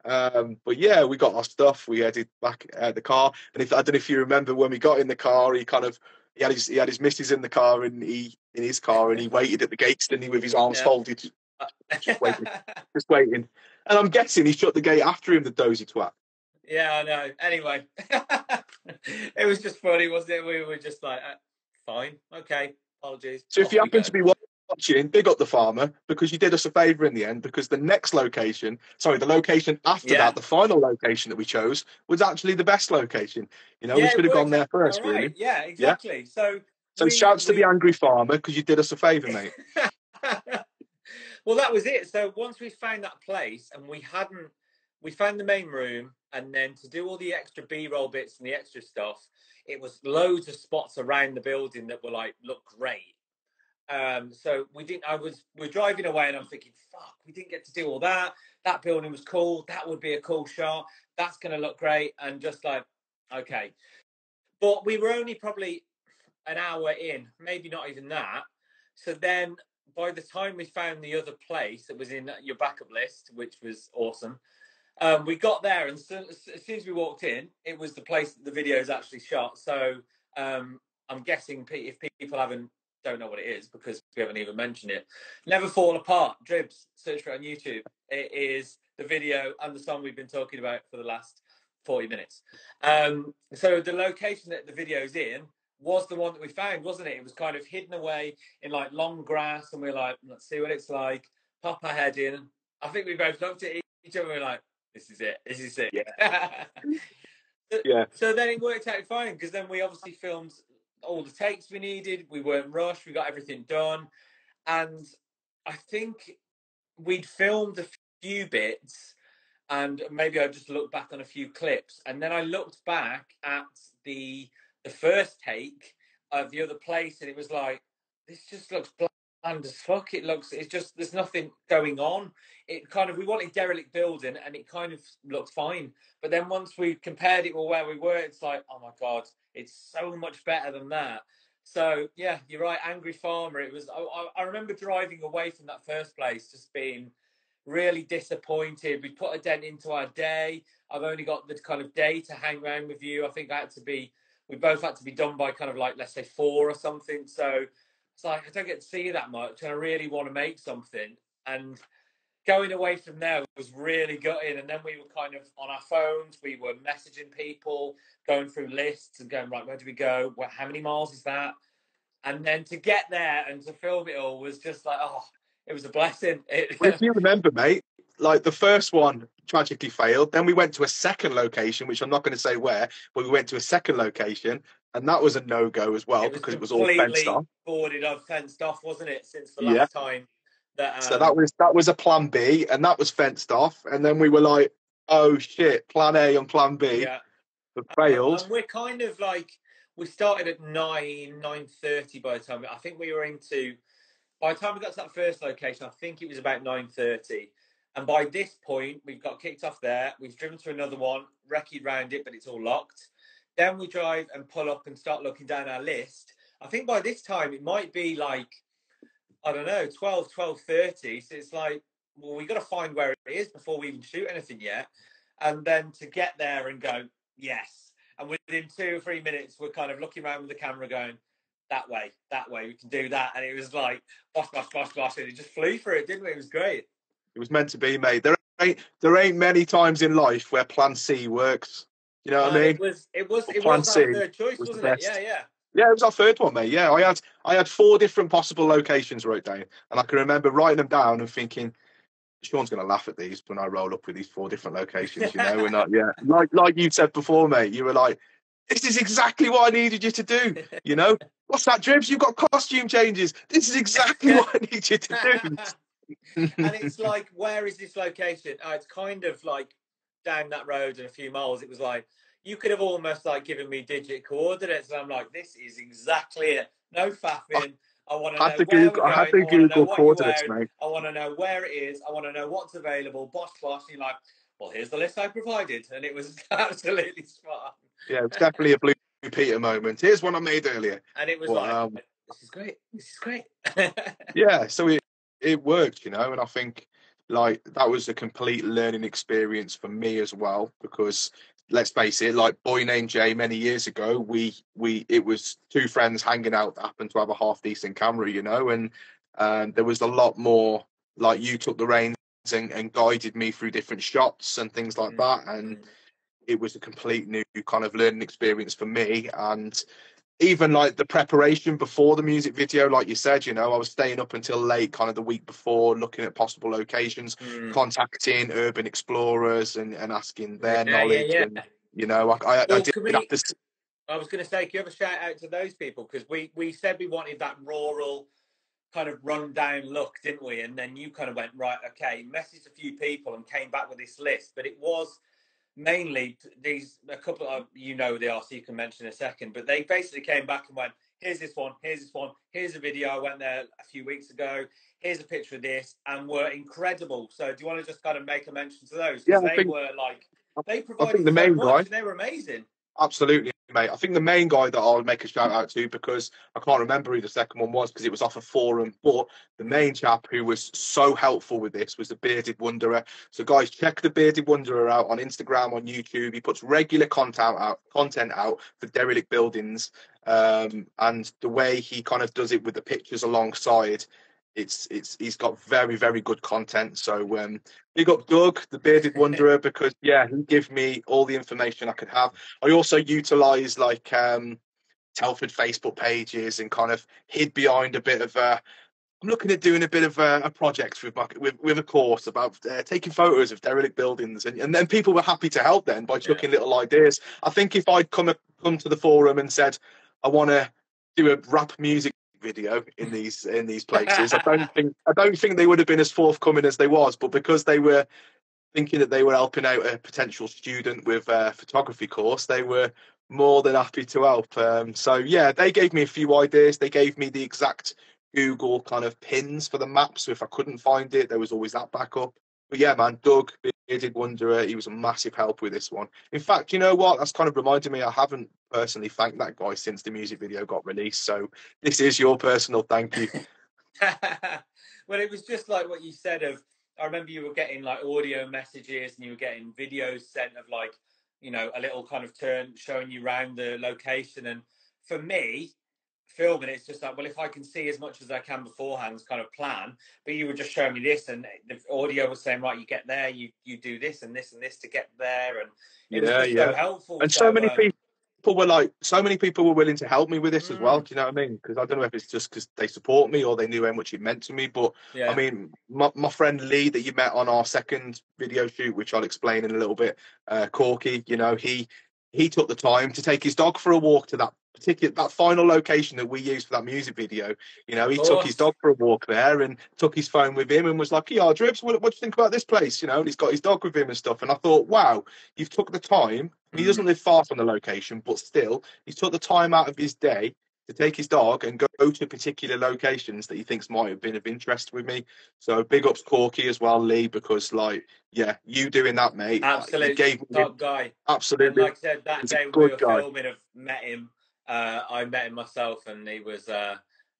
But yeah, we got our stuff. We headed back at the car. And I don't know if you remember, when we got in the car, he had his missus in the car, and in his car, and he waited at the gates, didn't he, with his arms folded, just waiting. And I'm guessing he shut the gate after him, the dozy twat. Yeah, I know. Anyway, it was just funny, wasn't it? We were just like, fine, okay, apologies. So if you happen to be watching, big up the farmer, because you did us a favour in the end, because the location after that, the final location that we chose, was actually the best location. We should have gone there first, right. really. Yeah, exactly. Yeah? So shouts to the angry farmer, because you did us a favour, mate. Well, that was it. So once we found that place, and we found the main room, and then to do all the extra B-roll bits and the extra stuff, it was loads of spots around the building that were like, look great. So we're driving away, and I'm thinking, fuck, we didn't get to do all that. That building was cool. That would be a cool shot. That's going to look great. And just like, okay. But we were only probably an hour in, maybe not even that. So then by the time we found the other place that was in your backup list, which was awesome, we got there, and as soon as we walked in, it was the place that the video is actually shot. So I'm guessing if people don't know what it is, because we haven't even mentioned it, Never Fall Apart, Dribbz, search for it on YouTube. It is the video and the song we've been talking about for the last 40 minutes. So the location that the video's in was the one that we found, wasn't it? It was kind of hidden away in like long grass, and we were like, let's see what it's like, pop our head in. I think we both looked at each other and we were like, this is it. Yeah. So then it worked out fine, because then we obviously filmed all the takes we needed. We weren't rushed. We got everything done. And I think we'd filmed a few bits, and maybe I just looked back on a few clips. And then I looked back at the first take of the other place, and it was like, this just looks bland as fuck. It's just, there's nothing going on. It kind of, we wanted derelict building, and it kind of looked fine. But then once we compared it with where we were, it's like, oh my God, it's so much better than that. So yeah, you're right, Angry Farmer. It was, I remember driving away from that first place just being really disappointed. We put a dent into our day. I've only got the kind of day to hang around with you. I think we both had to be done by kind of like, let's say 4 or something. So it's like, I don't get to see you that much, and I really want to make something. And going away from there was really gutting. And then we were kind of on our phones. We were messaging people, going through lists and going, right, where do we go? How many miles is that? And then to get there and to film it all was just like, oh, it was a blessing. Well, if you remember, mate, like the first one tragically failed. Then we went to a second location, which I'm not going to say where, but we went to a second location, and that was a no-go as well, because it was all fenced off. Boarded off, fenced off, wasn't it? Since the last time that. So that was a plan B, and that was fenced off. And then we were like, oh shit, plan A and plan B failed. And we're kind of like, we started at 9:30 by the time. I think we were by the time we got to that first location, I think it was about 9:30. And by this point, we've got kicked off there. We've driven to another one, recce'd round it, but it's all locked. Then we drive and pull up and start looking down our list. I think by this time, it might be like, I don't know, 12:30. So it's like, well, we got to find where it is before we even shoot anything yet. And then to get there and go, yes. And within 2 or 3 minutes, we're kind of looking around with the camera going, that way, we can do that. And it was like, bosh, and it just flew for it, didn't we? It was great. It was meant to be, mate. There ain't many times in life where plan C works. You know what I mean? It was our third choice, wasn't it? Yeah. Yeah, it was our third one, mate. Yeah, I had 4 different possible locations wrote down, and I can remember writing them down and thinking, Sean's going to laugh at these when I roll up with these 4 different locations, you know. And like you said before, mate, you were like, this is exactly what I needed you to do, you know. What's that, Dribbz? You've got costume changes. This is exactly what I need you to do. And it's like, where is this location? It's kind of like down that road and a few miles. It was like, you could have almost like given me digit coordinates, and I'm like, this is exactly it. No faffing. I want to know where we're going. I had to Google coordinates, mate. I want to know where it is. I want to know what's available. Bosh. And you're like, well, here's the list I provided, and it was absolutely spot on. Yeah, it's definitely a Blue Peter moment. Here's one I made earlier, and it was like, this is great. Yeah, so it worked, you know, and I think like that was a complete learning experience for me as well, because let's face it, like Boy Named Jay many years ago, it was 2 friends hanging out that happened to have a half decent camera, you know, and there was a lot more like you took the reins and guided me through different shots and things like that, and it was a complete new kind of learning experience for me. And even like the preparation before the music video, like you said, you know, I was staying up until late kind of the week before, looking at possible locations, contacting urban explorers and asking their knowledge. Yeah. And, you know, I did have to... I was going to say, can you have a shout out to those people? Because we said we wanted that rural kind of rundown look, didn't we? And then you kind of went, right, okay, messaged a few people and came back with this list. But it was mainly a couple of, you know they are, so you can mention in a second, but they basically came back and went, here's this one, here's a video, I went there a few weeks ago, here's a picture of this, and were incredible. So do you want to just kind of make a mention to those? Yeah, Because they were like, they I think provided the so main much guy. and they were amazing. Absolutely, mate. I think the main guy that I'll make a shout out to, because I can't remember who the second one was because it was off a forum, but the main chap who was so helpful with this was the Bearded Wanderer. So, guys, check the Bearded Wanderer out on Instagram, on YouTube. He puts regular content out for derelict buildings, and the way he kind of does it with the pictures alongside. He's got very, very good content. So big up Doug, the Bearded Wanderer, because yeah, he gave me all the information I could have. I also utilise like Telford Facebook pages and kind of hid behind a bit of I'm looking at doing a bit of a project with a course about taking photos of derelict buildings, and then people were happy to help then by chucking little ideas. I think if I'd come to the forum and said I want to do a rap music video in these places, I don't think they would have been as forthcoming as they was, but because they were thinking that they were helping out a potential student with a photography course, they were more than happy to help. So yeah, they gave me a few ideas. They gave me the exact Google kind of pins for the map, so if I couldn't find it, there was always that backup. But yeah, man, Doug, Bearded Wanderer, he was a massive help with this one. In fact, you know what? That's kind of reminded me, I haven't personally thanked that guy since the music video got released. So this is your personal thank you. Well, it was just like what you said of, I remember you were getting like audio messages and you were getting videos sent of like, you know, a little kind of turn showing you around the location. And for me, filming, it's just like, well, if I can see as much as I can beforehand, kind of plan, but you were just showing me this and the audio was saying, right, you get there, you do this and this and this to get there. And it was just so helpful. And so many people were willing to help me with this as well. Do you know what I mean? Because I don't know if it's just because they support me or they knew how much it meant to me. But I mean, my friend Lee that you met on our second video shoot, which I'll explain in a little bit, Corky, you know, he took the time to take his dog for a walk to that final location that we used for that music video. You know, he took his dog for a walk there and took his phone with him and was like, yeah, Dribbz, what do you think about this place? You know, and he's got his dog with him and stuff. And I thought, wow, you've took the time. He doesn't live far from the location, but still, he's took the time out of his day to take his dog and go to particular locations that he thinks might have been of interest with me. So big ups Corky as well, Lee, because like, yeah, you doing that, mate. Absolutely, top guy. Absolutely. And like I said, that day when we were filming, I've met him. I met him myself, and he was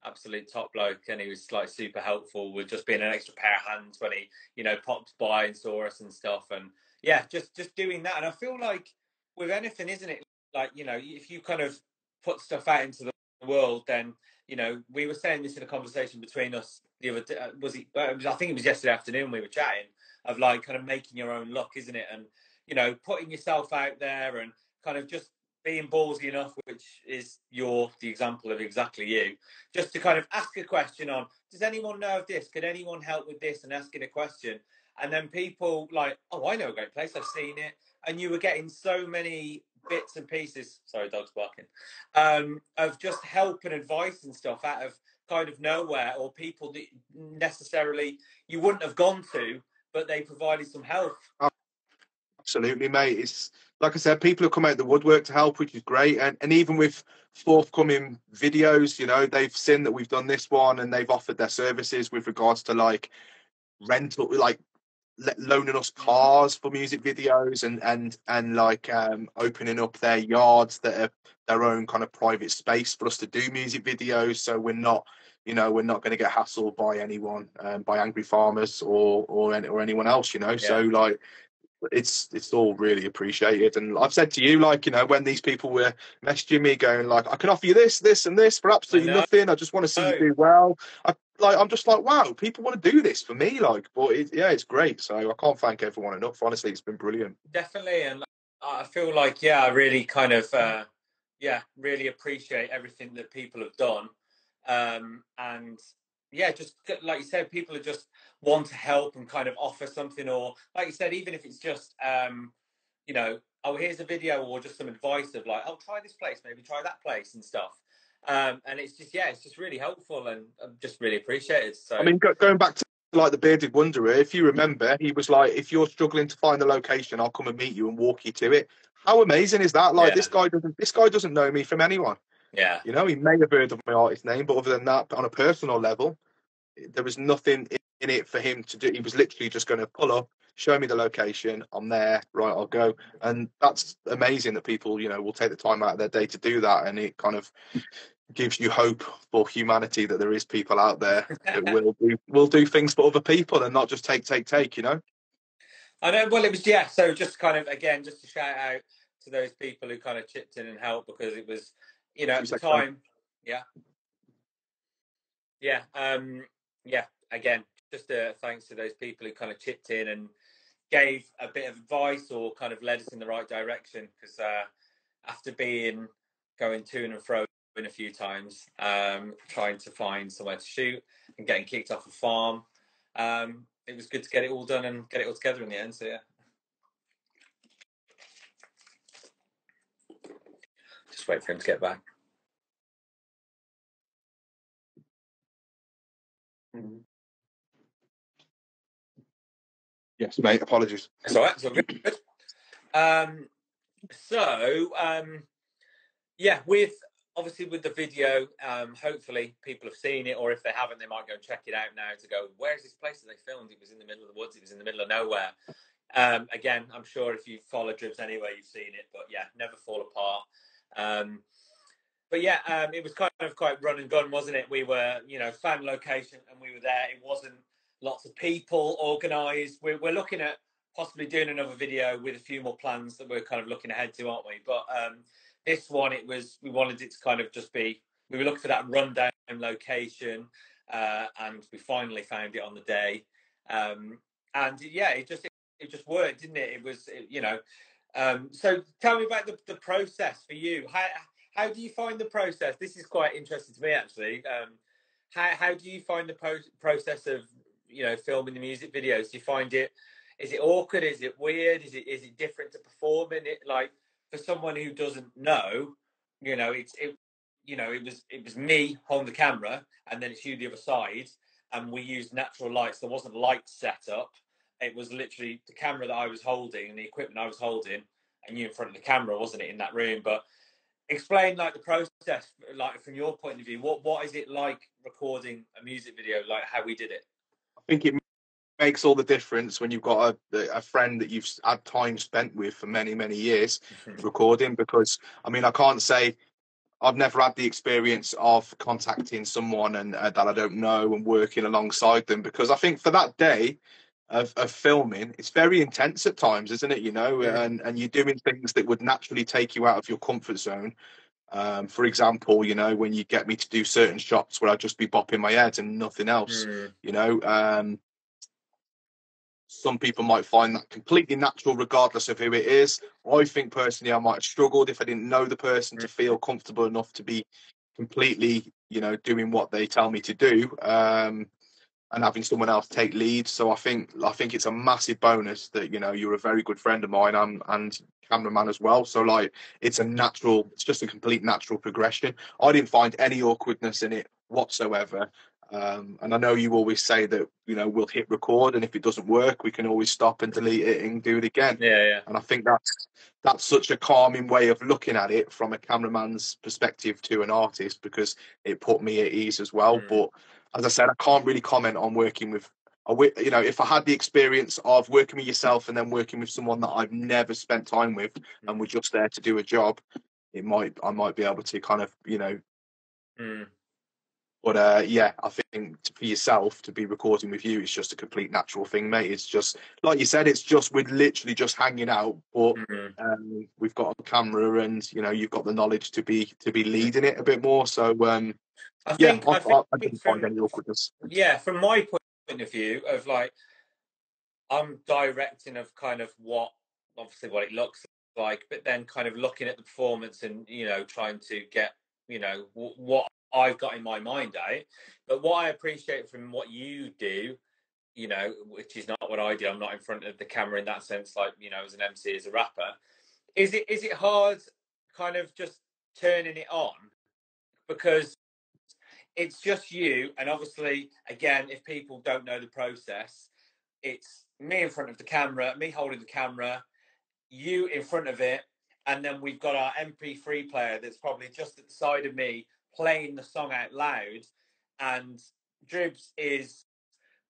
absolute top bloke, and he was like super helpful with just being an extra pair of hands when he, you know, popped by and saw us and stuff. And yeah, just doing that. And I feel like with anything, isn't it? Like, you know, if you kind of put stuff out into the world, then, you know, we were saying this in a conversation between us the other day. I think it was yesterday afternoon we were chatting of like kind of making your own luck, isn't it? And, you know, putting yourself out there and kind of just being ballsy enough, which is the example of exactly you, just to kind of ask a question on, does anyone know of this? Could anyone help with this? And asking a question. And then people like, oh, I know a great place. I've seen it. And you were getting so many bits and pieces, sorry, dog's barking, of just help and advice and stuff out of kind of nowhere, or people that necessarily you wouldn't have gone to, but they provided some help. Absolutely, mate. It's like I said, people have come out of the woodwork to help, which is great. And even with forthcoming videos, you know, they've seen that we've done this one and they've offered their services with regards to like rental, like loaning us cars for music videos and like opening up their yards that are their own kind of private space for us to do music videos. So we're not going to get hassled by anyone, by angry farmers or anyone else, you know. Yeah. So like it's all really appreciated. And I've said to you, like, you know, when these people were messaging me going like, I can offer you this and this for absolutely nothing, I just want to see you do well, I'm just like, wow, people want to do this for me, like. But it's great. So I can't thank everyone enough. Honestly, it's been brilliant. Definitely. And I feel like, I really kind of really appreciate everything that people have done. And just like you said, people are just want to help and kind of offer something, or like you said, even if it's just you know, oh, here's a video or just some advice of like, oh, try this place, maybe try that place and stuff. And it's just really helpful and just really appreciated. So I mean, going back to like the bearded wanderer. If you remember, he was like, if you're struggling to find the location, I'll come and meet you and walk you to it. How amazing is that? Like, this guy doesn't know me from anyone. Yeah. You know, he may have heard of my artist name, but other than that, on a personal level, there was nothing in it for him to do. He was literally just going to pull up, show me the location. I'm there, right? I'll go. And that's amazing that people, you know, will take the time out of their day to do that. And it kind of gives you hope for humanity that there is people out there that will do things for other people and not just take. You know. I know. Well, it was So just kind of again, just to shout out to those people who kind of chipped in and helped, because it was, you know, at the time. Yeah. Again, just thanks to those people who kind of chipped in and gave a bit of advice or kind of led us in the right direction. Because after going to and fro a few times, trying to find somewhere to shoot and getting kicked off a farm, it was good to get it all done and get it all together in the end. So yeah. Just wait for him to get back. Yes, mate. Apologies. It's all right. It's all good. With the video, hopefully people have seen it, or if they haven't, they might go and check it out now to go, where's this place that they filmed? It was in the middle of the woods. It was in the middle of nowhere. Again, I'm sure if you follow Dribbz anyway, you've seen it, but yeah, never fall apart. It was kind of quite run and gun, wasn't it? We were, you know, found location and we were there. It wasn't lots of people organised. We're looking at possibly doing another video with a few more plans that we're kind of looking ahead to, aren't we? But this one, we wanted it to kind of just be, we were looking for that rundown location, and we finally found it on the day. It just worked, didn't it? It was, you know. So tell me about the process for you. How do you find the process? This is quite interesting to me, actually. How do you find the process of, you know, filming the music videos? Do you find it, is it awkward? Is it weird? Is it different to performing it? Like, for someone who doesn't know, you know, it was me holding the camera, and then it's you the other side, and we used natural lights. There wasn't lights set up. It was literally the camera that I was holding and the equipment I was holding, and you in front of the camera, wasn't it, in that room? But explain, like, the process, like, from your point of view. What is it like recording a music video, like how we did it? I think it makes all the difference when you've got a friend that you've had time spent with for many, many years recording. Because, I mean, I can't say I've never had the experience of contacting someone and that I don't know and working alongside them, because I think for that day of filming, it's very intense at times, isn't it? You know, and you're doing things that would naturally take you out of your comfort zone. For example, you know, when you get me to do certain shots where I'd just be bopping my head and nothing else, you know, some people might find that completely natural regardless of who it is. I think personally I might have struggled if I didn't know the person to feel comfortable enough to be completely, you know, doing what they tell me to do, and having someone else take lead. So I think it's a massive bonus that, you know, you're a very good friend of mine and cameraman as well. So, like, it's just a complete natural progression. I didn't find any awkwardness in it whatsoever. And I know you always say that, you know, we'll hit record, and if it doesn't work, we can always stop and delete it and do it again. Yeah. And I think that's such a calming way of looking at it from a cameraman's perspective to an artist, because it put me at ease as well. But as I said, I can't really comment on working with, you know, if I had the experience of working with yourself and then working with someone that I've never spent time with and we're just there to do a job, I might be able to kind of, you know. But I think for yourself to be recording with you, it's just a complete natural thing, mate. It's just like you said, we're literally just hanging out, but we've got a camera, and, you know, you've got the knowledge to be leading it a bit more. So I didn't find any awkwardness. Yeah, from my point of view, of like, I'm directing of kind of what it looks like, but then kind of looking at the performance and, you know, trying to get, you know, what I've got in my mind out. But what I appreciate from what you do, you know, which is not what I do, I'm not in front of the camera in that sense, like, you know, as an MC, as a rapper. Is it hard kind of just turning it on? Because it's just you, and obviously, again, if people don't know the process, it's me in front of the camera, me holding the camera, you in front of it, and then we've got our MP3 player that's probably just at the side of me playing the song out loud, and Dribbz is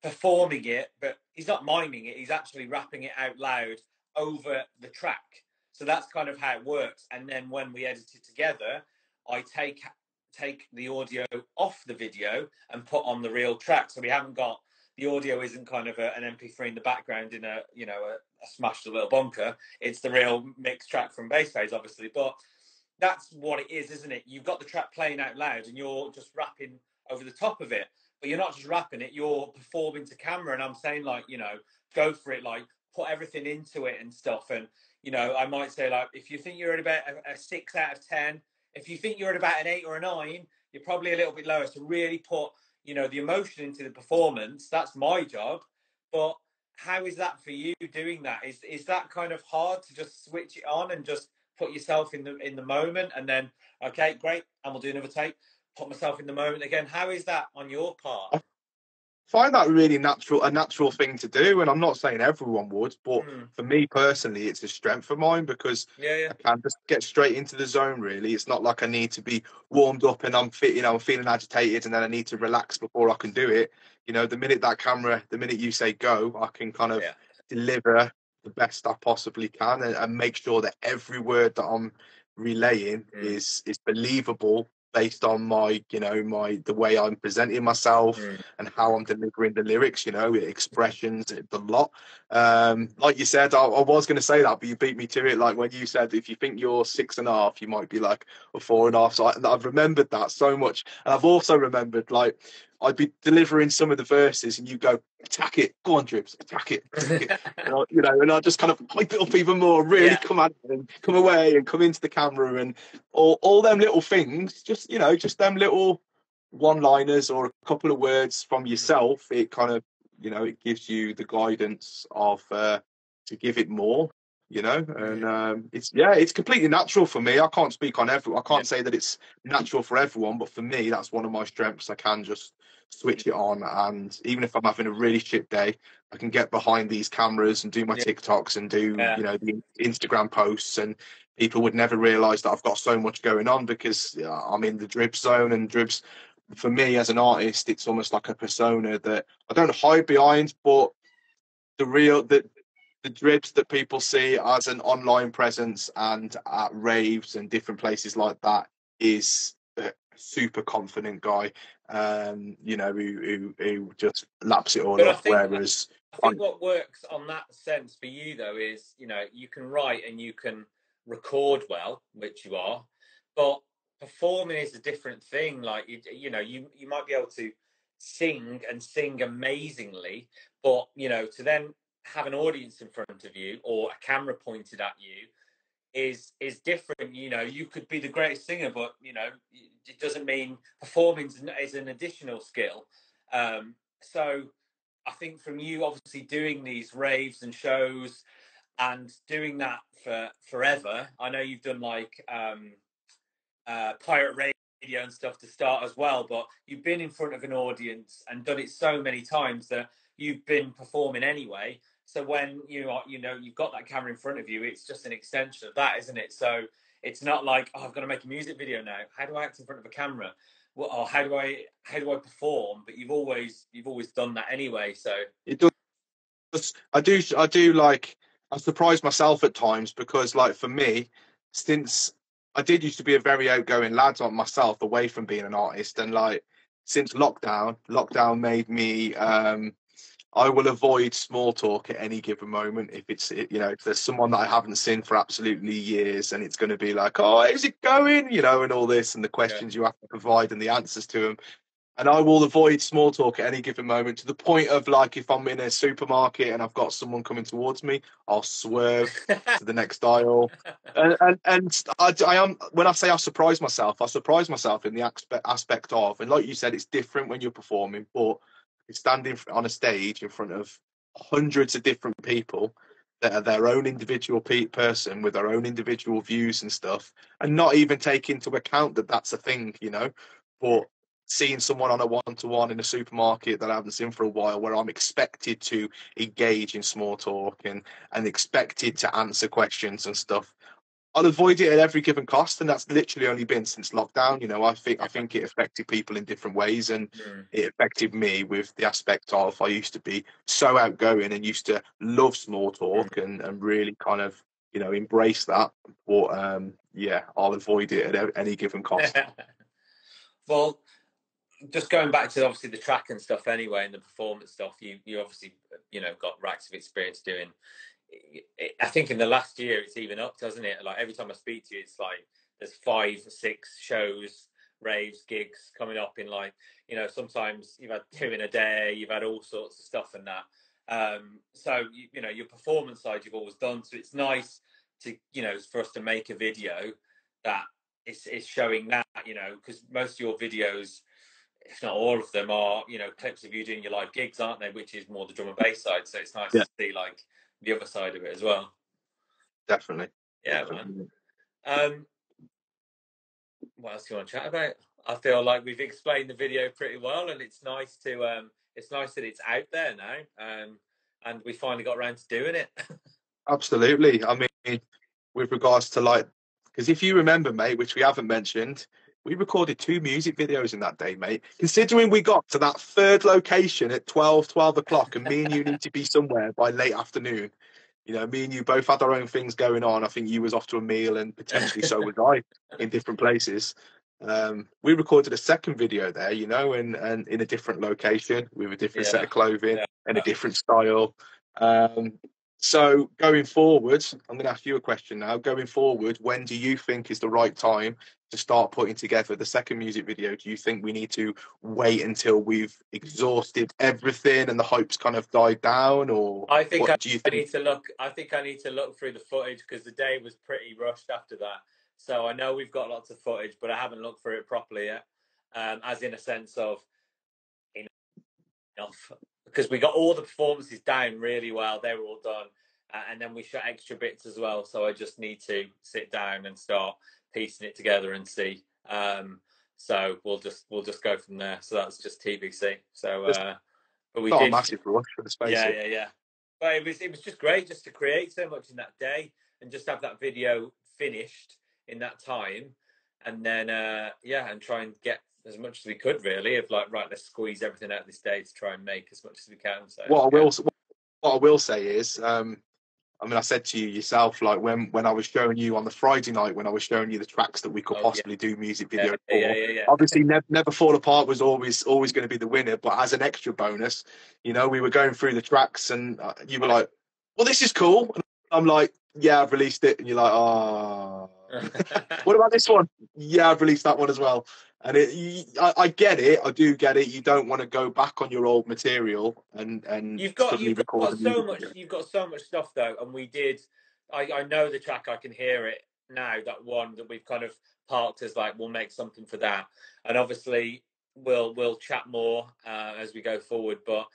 performing it, but he's not miming it, he's actually rapping it out loud over the track. So that's kind of how it works. And then when we edit it together, I take the audio off the video and put on the real track. So we haven't got, the audio isn't kind of an MP3 in the background in a, you know, a smashed little bunker. It's the real mixed track from Bassphase, obviously. But that's what it is, isn't it? You've got the track playing out loud and you're just rapping over the top of it. But you're not just rapping it, you're performing to camera. And I'm saying, like, you know, go for it, like, put everything into it and stuff. And, you know, I might say, like, if you think you're at about a 6 out of 10, if you think you're at about an 8 or a 9, you're probably a little bit lower. So really put, you know, the emotion into the performance. That's my job. But how is that for you doing that? Is that kind of hard to just switch it on and just put yourself in the moment, and then, okay, great, and we'll do another take, put myself in the moment again? How is that on your part? I find that really a natural thing to do, and I'm not saying everyone would, but for me personally, it's a strength of mine, because I can just get straight into the zone. Really, it's not like I need to be warmed up and I'm feeling agitated, and then I need to relax before I can do it. You know, the minute you say go, I can kind of deliver the best I possibly can, and make sure that every word that I'm relaying is believable, based on the way I'm presenting myself and how I'm delivering the lyrics, expressions, the lot. Like you said, I was going to say that, but you beat me to it. Like when you said, if you think you're 6.5, you might be like a 4.5. So I've remembered that so much. And I've also remembered, like, I'd be delivering some of the verses and you go, attack it, go on, Dribbz, attack it. And I just kind of hype it up even more, really come at it and come away and come into the camera, and all them little things, just them little one-liners or a couple of words from yourself. It kind of, it gives you the guidance of to give it more. And it's completely natural for me. I can't speak on everyone. I can't say that it's natural for everyone, but for me, that's one of my strengths. I can just switch it on, and even if I'm having a really shit day, I can get behind these cameras and do my TikToks and do the Instagram posts, and people would never realize that I've got so much going on, because I'm in the Dribbz zone. And Dribbz, for me as an artist, it's almost like a persona that I don't hide behind, but the Dribbz that people see as an online presence and at raves and different places like that is a super confident guy, who just laps it all up. Whereas I think what works on that sense for you, though, is, you can write and you can record well, which you are, but performing is a different thing. Like, you might be able to sing amazingly, but, to then have an audience in front of you or a camera pointed at you is different. You could be the greatest singer, but it doesn't mean performing is an additional skill. So I think from you obviously doing these raves and shows and doing that for forever, I know you've done like pirate radio and stuff to start as well, but you've been in front of an audience and done it so many times that you've been performing anyway. So when you've got that camera in front of you, it's just an extension of that, isn't it? So it's not like, I've got to make a music video now. How do I act in front of a camera? Well, or how do I perform? But you've always done that anyway. So it does. I do like, I surprise myself at times, because, like, for me, since I did used to be a very outgoing lad on myself, away from being an artist, and like since lockdown made me I will avoid small talk at any given moment. If there's someone that I haven't seen for absolutely years, and it's going to be like, oh, how's it going? And all this, and the questions you have to provide and the answers to them. And I will avoid small talk at any given moment, to the point of, like, if I'm in a supermarket and I've got someone coming towards me, I'll swerve to the next aisle. And I am, when I say I surprise myself in the aspect of, and like you said, it's different when you're performing, but it's standing on a stage in front of hundreds of different people that are their own individual person with their own individual views and stuff, and not even take into account that that's a thing, but seeing someone on a one-to-one in a supermarket that I haven't seen for a while, where I'm expected to engage in small talk and expected to answer questions and stuff. I'll avoid it at every given cost, and that's literally only been since lockdown. You know, I think it affected people in different ways, and it affected me with the aspect of I used to be so outgoing and used to love small talk and really kind of, you know, embrace that. But yeah, I'll avoid it at any given cost. Well, just going back to obviously the track and stuff anyway, and the performance stuff, you obviously, you know, got racks of experience doing. I think in the last year it's even up, doesn't it? Like every time I speak to you, it's like there's 5 or 6 shows, raves, gigs coming up in, like, you know, sometimes you've had 2 in a day, you've had all sorts of stuff and that. So you know, your performance side you've always done. So it's nice to, you know, for us to make a video that is showing that, you know, because most of your videos, if not all of them, are, you know, clips of you doing your live gigs, aren't they? Which is more the drum and bass side. So it's nice to see like the other side of it as well. Definitely. Yeah, Definitely. man. What else do you want to chat about? I feel like we've explained the video pretty well, and it's nice to it's nice that it's out there now, and we finally got around to doing it. Absolutely. I mean, with regards to like, because if you remember, mate, which we haven't mentioned, we recorded 2 music videos in that day, mate. Considering we got to that 3rd location at 12 o'clock, and me and you need to be somewhere by late afternoon. You know, me and you both had our own things going on. I think you was off to a meal, and potentially so was I, in different places. We recorded a 2nd video there, you know, and in a different location with a different set of clothing and a different style. So going forward, I'm going to ask you a question now. Going forward, when do you think is the right time to start putting together the 2nd music video? Do you think we need to wait until we've exhausted everything and the hype's kind of died down, or I think what do you think? I need to look through the footage, because the day was pretty rushed after that. So I know we've got lots of footage, but I haven't looked through it properly yet. As in a sense of enough, because we got all the performances down really well. They were all done. And then we shot extra bits as well. So I just need to sit down and start piecing it together and see. So we'll just go from there. So that's just TBC. So, but we not did a massive rush for the space. Yeah. But it was just great just to create so much in that day and just have that video finished in that time, and then and try and get as much as we could, really, of like, right, let's squeeze everything out of this day to try and make as much as we can. So what I will say is, I mean, I said to you yourself, like when I was showing you on the Friday night, when I was showing you the tracks that we could possibly do music video for. Obviously, Never Fall Apart was always going to be the winner, but as an extra bonus, you know, we were going through the tracks, and you were like, "Well, this is cool." And I'm like, "Yeah, I've released it," and you're like, "Oh, what about this one?" Yeah, I've released that one as well. And I get it. I do get it. You don't want to go back on your old material and you've got so much stuff though. And we did. I know the track. I can hear it now. That one that we've kind of parked as like, we'll make something for that. And obviously we'll chat more as we go forward. But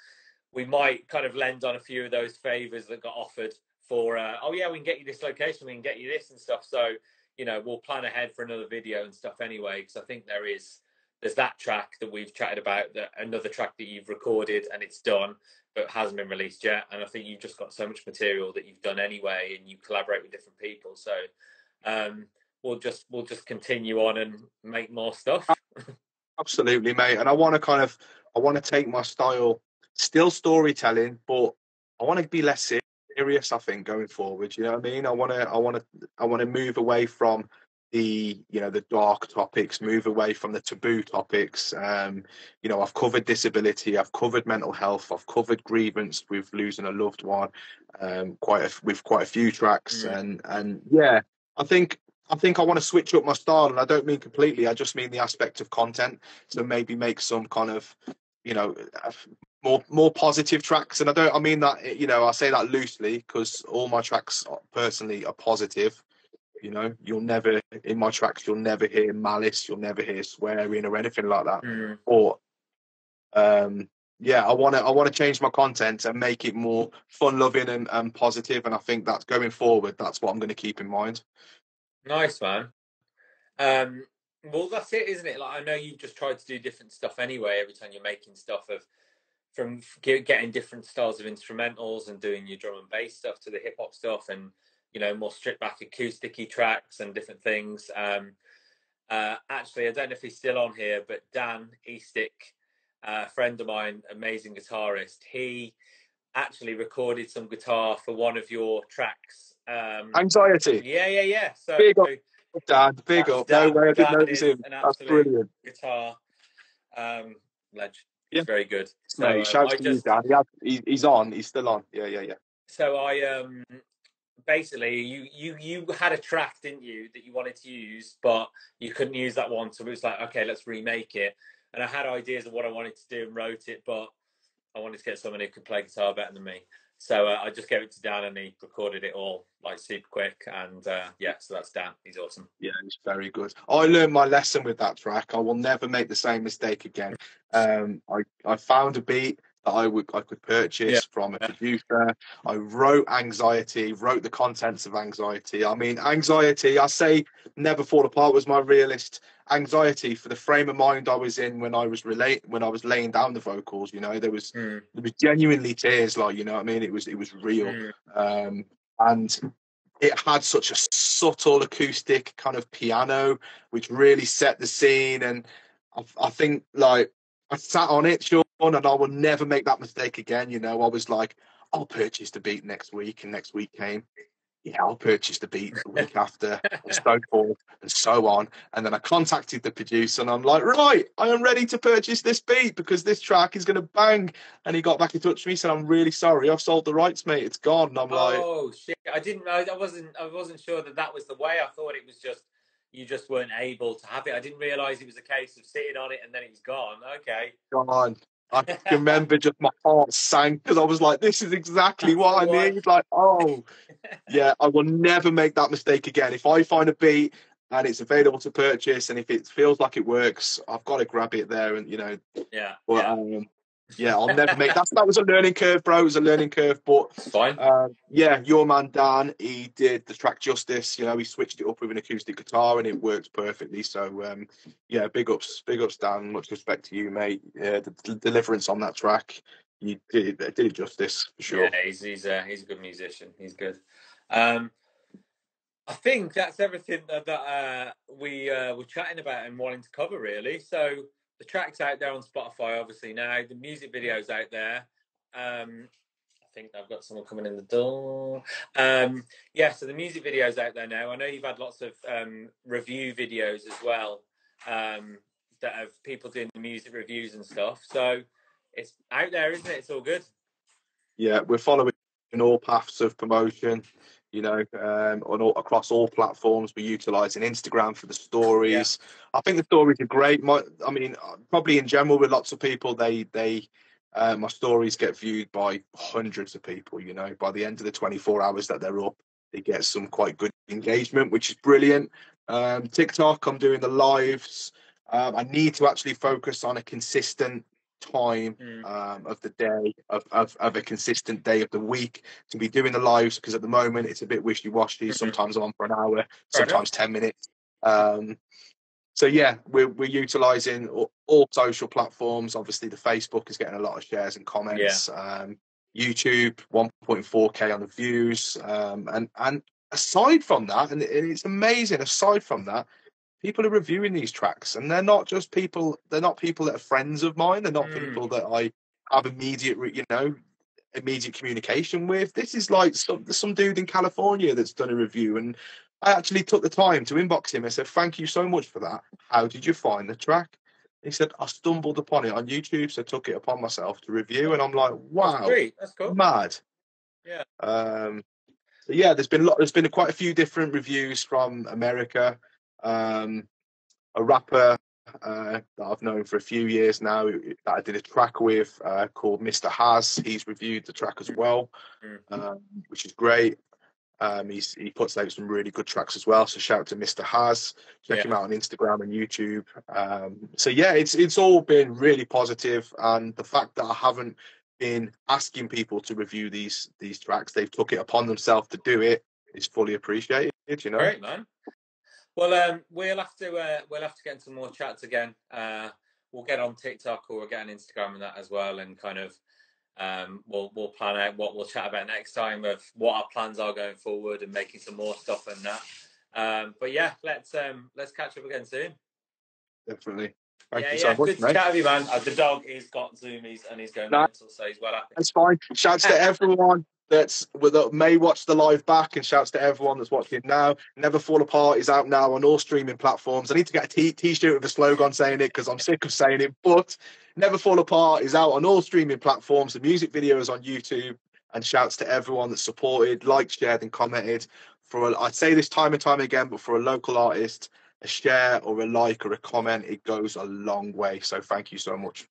we might kind of lend on a few of those favors that got offered for. We can get you this location. We can get you this and stuff. So, you know, we'll plan ahead for another video and stuff anyway, because I think there's that track that we've chatted about, another track that you've recorded and it's done but hasn't been released yet, and I think you've just got so much material that you've done anyway, and you collaborate with different people. So we'll just continue on and make more stuff. Absolutely, mate. And I want to take my style, still storytelling, but I want to be less serious, I think, going forward. You know what I mean? I want to move away from the dark topics, move away from the taboo topics. You know, I've covered disability, I've covered mental health, I've covered grievance with losing a loved one, with quite a few tracks, and yeah, I think I want to switch up my style, and I don't mean completely. I just mean the aspect of content. So maybe make some kind of, you know, more positive tracks. And I mean that, you know, I say that loosely because all my tracks personally are positive. You know, in my tracks, you'll never hear malice, you'll never hear swearing or anything like that. Or, I want to change my content and make it more fun-loving and positive. And I think that's going forward. That's what I'm going to keep in mind. Nice, man. Well, that's it, isn't it? Like, I know you've just tried to do different stuff anyway. Every time you're making stuff from getting different styles of instrumentals and doing your drum and bass stuff to the hip hop stuff, and more stripped back acousticy tracks and different things. Actually, I don't know if he's still on here, but Dan Eastick, a friend of mine, amazing guitarist, he actually recorded some guitar for one of your tracks. Anxiety. Yeah. So big up, Dad. Big up. Dan. No way I didn't Dan notice is him. an That's absolute brilliant. guitar ledge. Yeah. He's very good. So No, shouts to you, Dan. He's on. He's still on. Yeah. So I basically you had a track, didn't you, that you wanted to use, but you couldn't use that one, so it was like, okay, let's remake it. And I had ideas of what I wanted to do and wrote it, but I wanted to get someone who could play guitar better than me. So I just gave it to Dan, and he recorded it all like super quick. And so that's Dan. He's awesome. Yeah, he's very good. I learned my lesson with that track. I will never make the same mistake again. I found a beat that I could purchase from a producer. I wrote Anxiety, wrote the contents of Anxiety. I mean, Anxiety, I say Never Fall Apart was my realist. Anxiety, for the frame of mind I was in when I was laying down the vocals, there was genuinely tears, like, you know what I mean? It was real. And it had such a subtle acoustic kind of piano, which really set the scene. And I think, like, I sat on it, Sean, and I will never make that mistake again. I was like, I'll purchase the beat next week, and next week came. Yeah, I'll purchase the beat the week after, and so forth, and so on. And then I contacted the producer, and I'm like, right, I am ready to purchase this beat because this track is going to bang. And he got back in touch with me, said, I'm really sorry, I've sold the rights, mate. It's gone. And I'm like, oh shit! I didn't know. I wasn't sure that was the way. I thought it was just you just weren't able to have it. I didn't realise it was a case of sitting on it and then it was gone. Okay. gone. I can remember just my heart sank because I was like, this is exactly what I need. Like, oh, yeah, I will never make that mistake again. If I find a beat and it's available to purchase, and if it feels like it works, I've got to grab it there. And, I'll never make that. That was a learning curve, bro. It was a learning curve. But it's fine. Your man, Dan, he did the track justice. He switched it up with an acoustic guitar and it worked perfectly. So, big ups, Dan. Much respect to you, mate. Yeah, the deliverance on that track, you did it justice, for sure. Yeah, he's a good musician. He's good. I think that's everything that we were chatting about and wanting to cover, really. So the track's out there on Spotify, obviously, now. The music video's out there. I think I've got someone coming in the door. So the music video's out there now. I know you've had lots of review videos as well, that have people doing the music reviews and stuff. So it's out there, isn't it? It's all good. Yeah, we're following all paths of promotion, across all platforms. We're utilising Instagram for the stories. Yeah. I think the stories are great. Probably in general with lots of people, my stories get viewed by hundreds of people. By the end of the 24 hours that they're up, they get some quite good engagement, which is brilliant. TikTok, I'm doing the lives. I need to actually focus on a consistent time of the day, of a consistent day of the week to be doing the lives, because at the moment it's a bit wishy-washy. Sometimes I'm on for an hour, sometimes 10 minutes. So yeah, we're utilising all social platforms. Obviously the Facebook is getting a lot of shares and comments. YouTube 1.4k on the views, and aside from that, and it's amazing, aside from that, people are reviewing these tracks, and they're not people that are friends of mine. They're not people that I have immediate communication with. This is like some dude in California that's done a review, and I actually took the time to inbox him. I said, thank you so much for that. How did you find the track? He said, I stumbled upon it on YouTube, so I took it upon myself to review. And I'm like, wow, that's great. That's cool. Mad. Yeah. So yeah, there's been quite a few different reviews from America. A rapper that I've known for a few years now that I did a track with called Mr. Has. He's reviewed the track as well, which is great. He puts out some really good tracks as well. So shout out to Mr. Has. Check him out on Instagram and YouTube. So yeah, it's all been really positive, and the fact that I haven't been asking people to review these tracks, they've took it upon themselves to do it, is fully appreciated. Great, man. Well, we'll have to get into more chats again. We'll get on TikTok or we'll get on Instagram and that as well, and kind of we'll plan out what we'll chat about next time of what our plans are going forward and making some more stuff and that. But yeah, let's catch up again soon. Definitely. Thank you Yeah, so much, good to mate. chat with you, man. The dog has got zoomies and he's going mental, so he's well happy. That's fine. Shouts to everyone that may watch the live back, and shouts to everyone that's watching now. Never Fall Apart is out now on all streaming platforms. I need to get a t-shirt with a slogan saying it because I'm sick of saying it, but Never Fall Apart is out on all streaming platforms. The music video is on YouTube, and shouts to everyone that supported, liked, shared and commented. I'd say this time and time again, but for a local artist, a share or a like or a comment, it goes a long way. So thank you so much.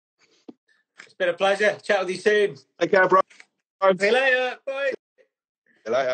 It's been a pleasure. Chat with you soon. Take care, bro. See you later. Bye. See you later.